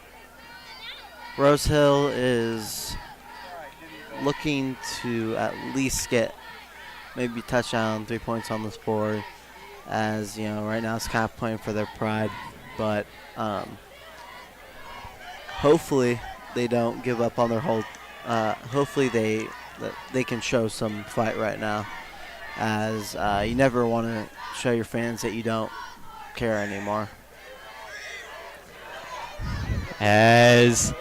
Hill is looking to at least get maybe touchdown, 3 points on this board. As you know, right now it's kind of playing for their pride, but hopefully they don't give up on their whole. Hopefully they can show some fight right now, as you never want to show your fans that you don't care anymore. As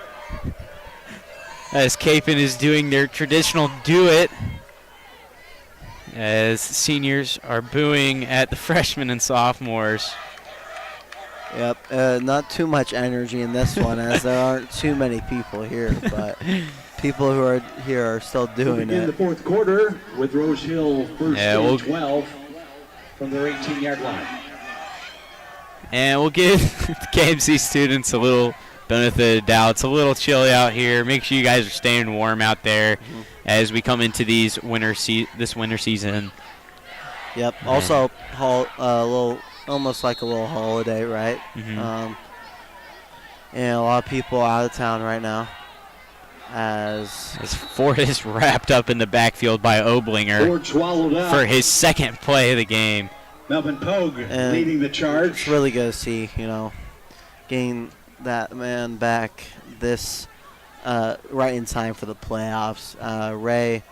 Capon is doing their traditional do it, as seniors are booing at the freshmen and sophomores. Yep, not too much energy in this one, as there aren't too many people here, but people who are here are still doing begin it. the fourth quarter with Rose Hill first and 12 from their 18-yard line. And we'll give the KMC students a little benefit of the doubt. It's a little chilly out here. Make sure you guys are staying warm out there as we come into this winter season. Yep. Also, almost like a little holiday, right? And a lot of people out of town right now. As Ford is wrapped up in the backfield by Oblinger Ford swallowed up for his second play of the game. Melvin Pogue leading the charge. It's really good to see, getting that man back this right in time for the playoffs. Ray,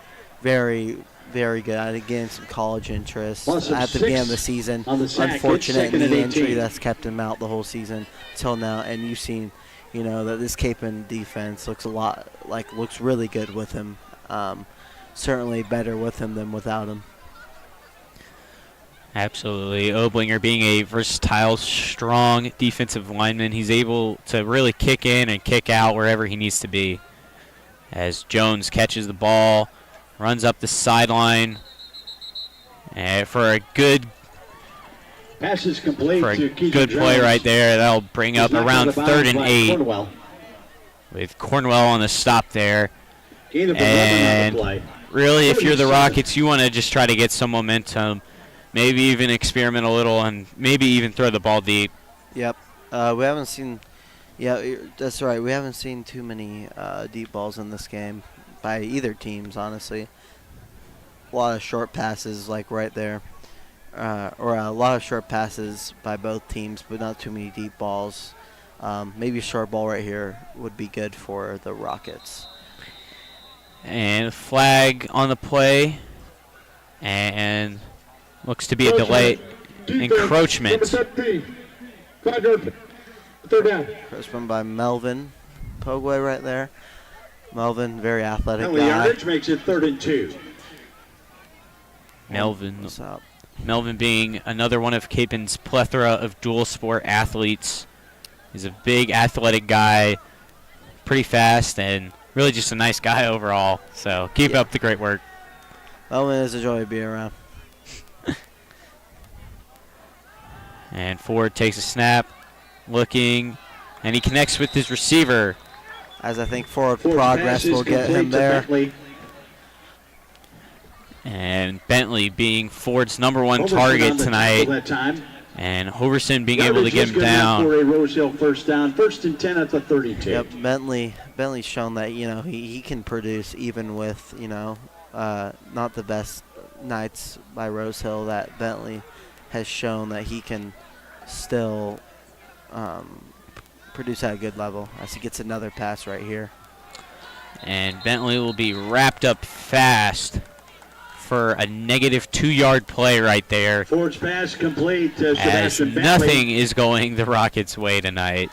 very, very good at getting some college interest at the beginning of the season. Unfortunate knee injury that's kept him out the whole season till now, and you've seen, that this Capon defense looks really good with him. Certainly better with him than without him. Absolutely. Oblinger being a versatile, strong defensive lineman, he's able to really kick in and kick out wherever he needs to be. As Jones catches the ball, runs up the sideline, and for a good passes complete to good play right there. That'll bring up around 3rd and 8 with Cornwell on the stop there. And really, if you're the Rockets, you want to just try to get some momentum. Maybe even experiment a little and maybe even throw the ball deep. Yep. We haven't seen – yeah, that's right. We haven't seen too many deep balls in this game by either teams, honestly. A lot of short passes like right there. Or a lot of short passes by both teams, but not too many deep balls. Maybe a short ball right here would be good for the Rockets. And flag on the play. And – looks to be a delay encroachment. Encroachment by Melvin Pogway right there. Melvin, very athletic guy. Yardage makes it 3rd and 2. Melvin being another one of Capon's plethora of dual sport athletes. He's a big athletic guy, pretty fast, and really just a nice guy overall. So keep up the great work. Melvin is a joy to be around. And Ford takes a snap, looking, and he connects with his receiver. As I think forward progress will get him there. And Bentley being Ford's #1 target tonight. And Hoverson being able to get him down. For a Rose Hill first down, 1st and 10 at the 32. Yep, Bentley's shown that, he can produce even with, not the best nights by Rose Hill, that Bentley has shown that he can still produce at a good level as he gets another pass right here. And Bentley will be wrapped up fast for a negative 2-yard play right there. Forward pass complete. As Sebastian Bentley. nothing is going the Rockets' way tonight.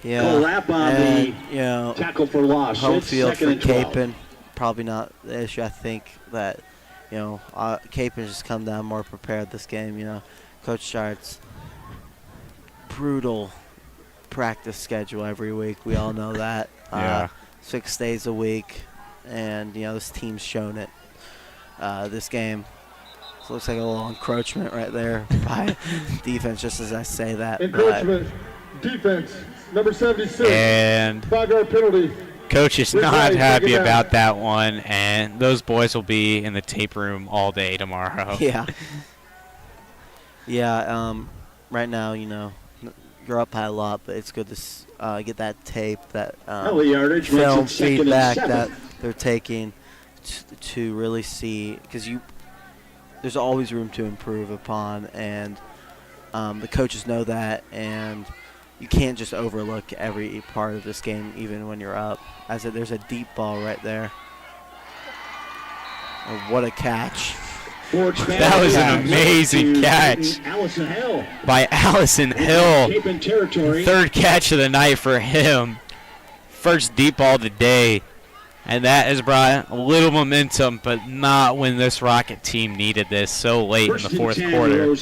Yeah, Lap on the tackle for loss. Home It's field for 2nd and 12. Capon, probably not the issue. I think that, Capon's just come down more prepared this game. Coach Shart's brutal practice schedule every week. We all know that. Yeah. 6 days a week, and this team's shown it. This game looks like a little encroachment right there by defense, just as I say that. Encroachment, defense, number 76. And 5-yard penalty. Coach is Rick not Wright, happy take it about that one, and those boys will be in the tape room all day tomorrow. Yeah. Yeah, right now, you're up by a lot, but it's good to get that tape, that yardage, film makes it 2nd and feedback 7. that they're taking to really see, because there's always room to improve upon, and the coaches know that, and you can't just overlook every part of this game, even when you're up. There's a deep ball right there. Oh, what a catch. That was an amazing catch by Allison Hill. 3rd catch of the night for him. First deep ball of the day. And that has brought a little momentum, but not when this Rocket team needed this so late in the 4th quarter.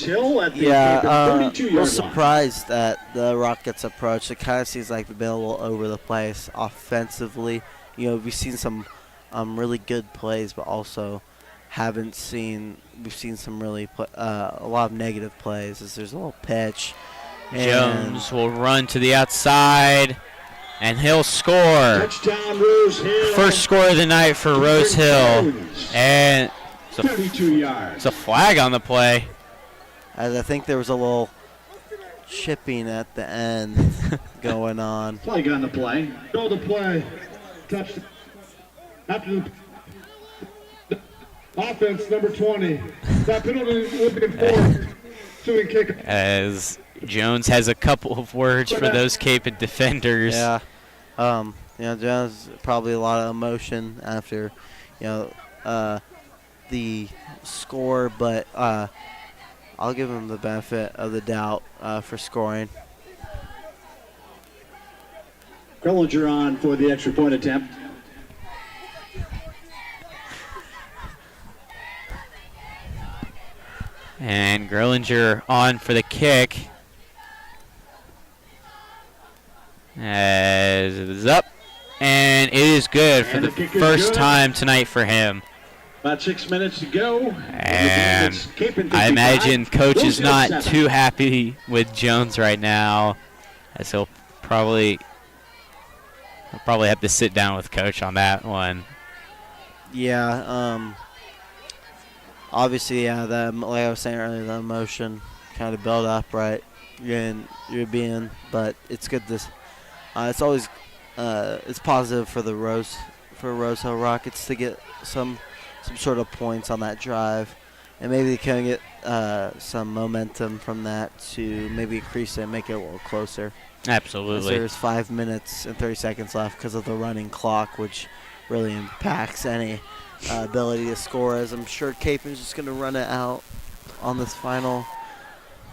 Yeah, I was surprised at the Rockets' approach. It kind of seems like they've been a little over the place offensively. We've seen some really good plays, but also we've seen some really a lot of negative plays as there's a little pitch. Jones will run to the outside, and he'll score. Touchdown, Rose Hill. First score of the night for Rose Hill. And 32 yards. It's a flag on the play. As I think there was a little chipping at the end going on. Flag on the play. Go the play. Touch. After the offense, number 20. That penalty will be enforced. Shooting kick. As Jones has a couple of words for those Capon defenders. Yeah. Jones probably a lot of emotion after, the score, but I'll give him the benefit of the doubt for scoring. Grillinger on for the extra point attempt. And Grillinger on for the kick. As it is up. And it is good for the first time tonight for him. About 6 minutes to go. And I imagine Coach is not too happy with Jones right now, as he'll probably have to sit down with Coach on that one. Yeah, obviously, like I was saying earlier, the emotion kind of build up, right? You're being, but it's good. It's always it's positive for the Rose Hill Rockets to get some sort of points on that drive, and maybe they can get some momentum from that to maybe increase it and make it a little closer. Absolutely. There's 5 minutes and 30 seconds left because of the running clock, which really impacts any ability to score, as I'm sure Capon's just going to run it out on this final,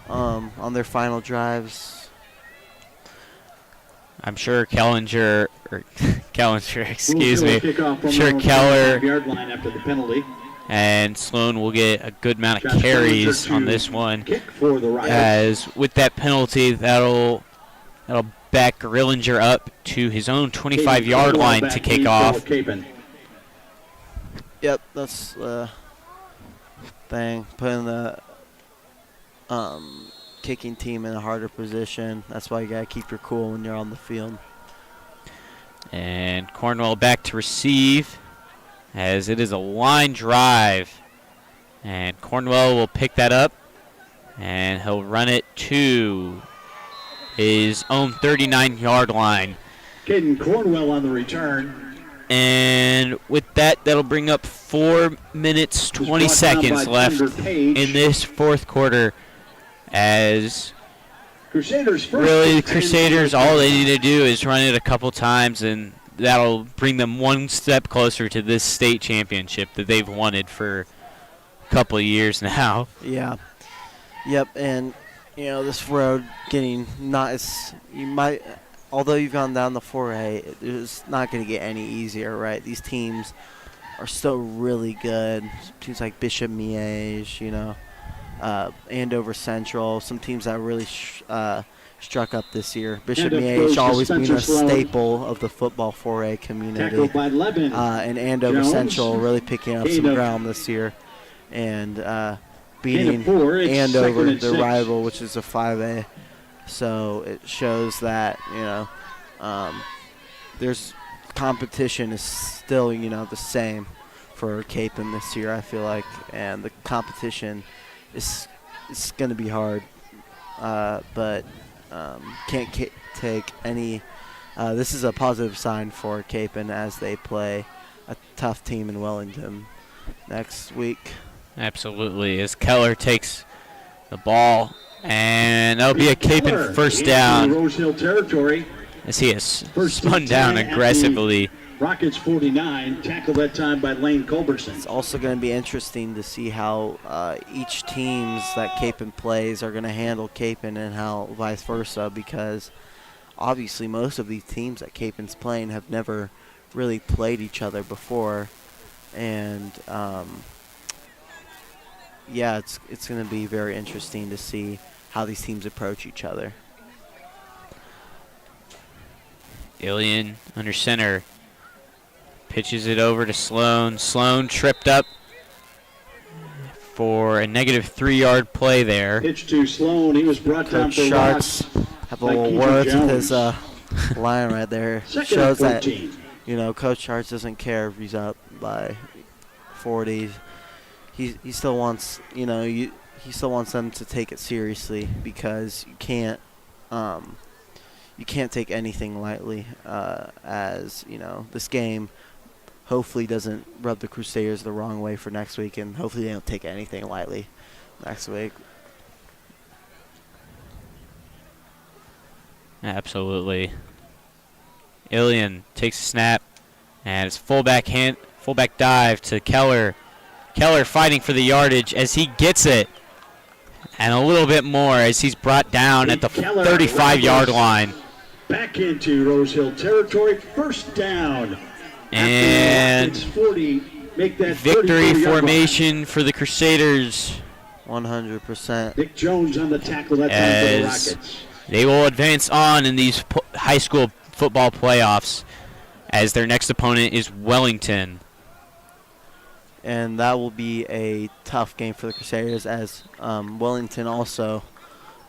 on their final drives. I'm sure Kellinger, excuse me. Sure Keller Line after the penalty. and Sloan will get a good amount of carries on this one. Kick for the Rockets. As with that penalty, that'll back Grillinger up to his own 25-yard line to kick off. Yep, that's the thing. Putting the kicking team in a harder position. That's why you got to keep your cool when you're on the field. And Cornwell back to receive, as it is a line drive. And Cornwell will pick that up, and he'll run it to his own 39-yard line. Caden Cornwell on the return. And with that, that'll bring up 4 minutes, 20 seconds left in this fourth quarter. As Crusaders really the Crusaders, all they need to do is run it a couple times, and that'll bring them one step closer to this state championship that they've wanted for a couple of years now. Yeah. Yep, and this road getting not as although you've gone down the 4A, it's not going to get any easier, right? These teams are still really good. Teams like Bishop Miege, Andover Central, some teams that really struck up this year. Bishop Miege always been a staple of the football 4A community. And Andover Central really picking up some ground this year and beating Andover, their rival, which is a 5A. So it shows that, there's competition is still, the same for Capon this year, I feel like. And the competition is going to be hard. But can't take any. This is a positive sign for Capon as they play a tough team in Wellington next week. Absolutely. As Keller takes the ball, and that'll be a Capon first down. Rose Hill territory. As he has spun down aggressively. Rockets 49, tackled that time by Lane Culberson. It's also going to be interesting to see how each teams that Capon plays are going to handle Capon and how vice versa, because obviously most of these teams that Capon's playing have never really played each other before. And it's going to be very interesting to see how these teams approach each other. Ilian under center. Pitches it over to Sloan. Sloan tripped up for a negative 3-yard play there. Pitch to Sloan. He was brought down for Sharks loss. Have a little words with his line right there. Shows that, Coach Sharks doesn't care if he's up by 40. He still wants, he still wants them to take it seriously, because you can't take anything lightly. As this game hopefully doesn't rub the Crusaders the wrong way for next week, and hopefully they don't take anything lightly next week. Absolutely. Ilian takes a snap, and it's fullback dive to Keller. Keller fighting for the yardage as he gets it, and a little bit more as he's brought down at the 35-yard line. Back into Rose Hill territory, first down. And 40, make that victory formation for the Crusaders. 100%. Nick Jones on the tackle that time for the Rockets. They will advance on in these high school football playoffs, as their next opponent is Wellington. And that will be a tough game for the Crusaders, as Wellington also,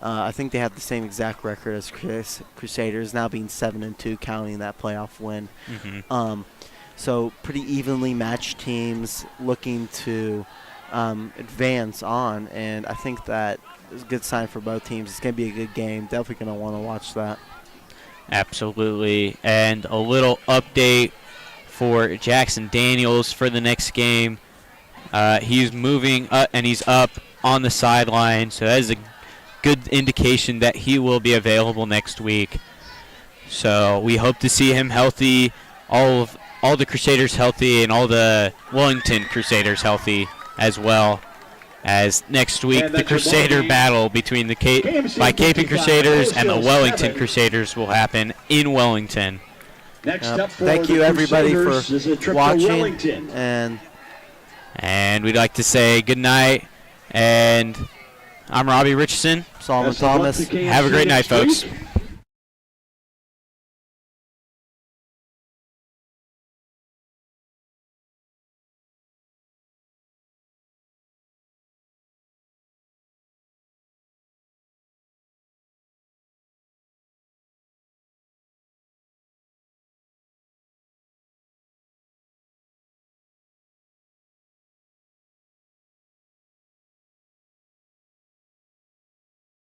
I think they have the same exact record as Crusaders, now being 7-2, counting that playoff win. Mm-hmm. So pretty evenly matched teams looking to advance on, and I think that is a good sign for both teams. It's going to be a good game. Definitely going to want to watch that. Absolutely. And a little update for Jackson Daniels for the next game. He's moving up, and he's up on the sideline, so that is a good indication that he will be available next week. So we hope to see him healthy, all the Crusaders healthy, and all the Wellington Crusaders healthy as well, as next week the Crusader battle between the Capon Crusaders and the Wellington Crusaders will happen in Wellington. Thank you everybody for watching, and we'd like to say good night, and I'm Robbie Richardson. Solomon Thomas. Have a great night, folks.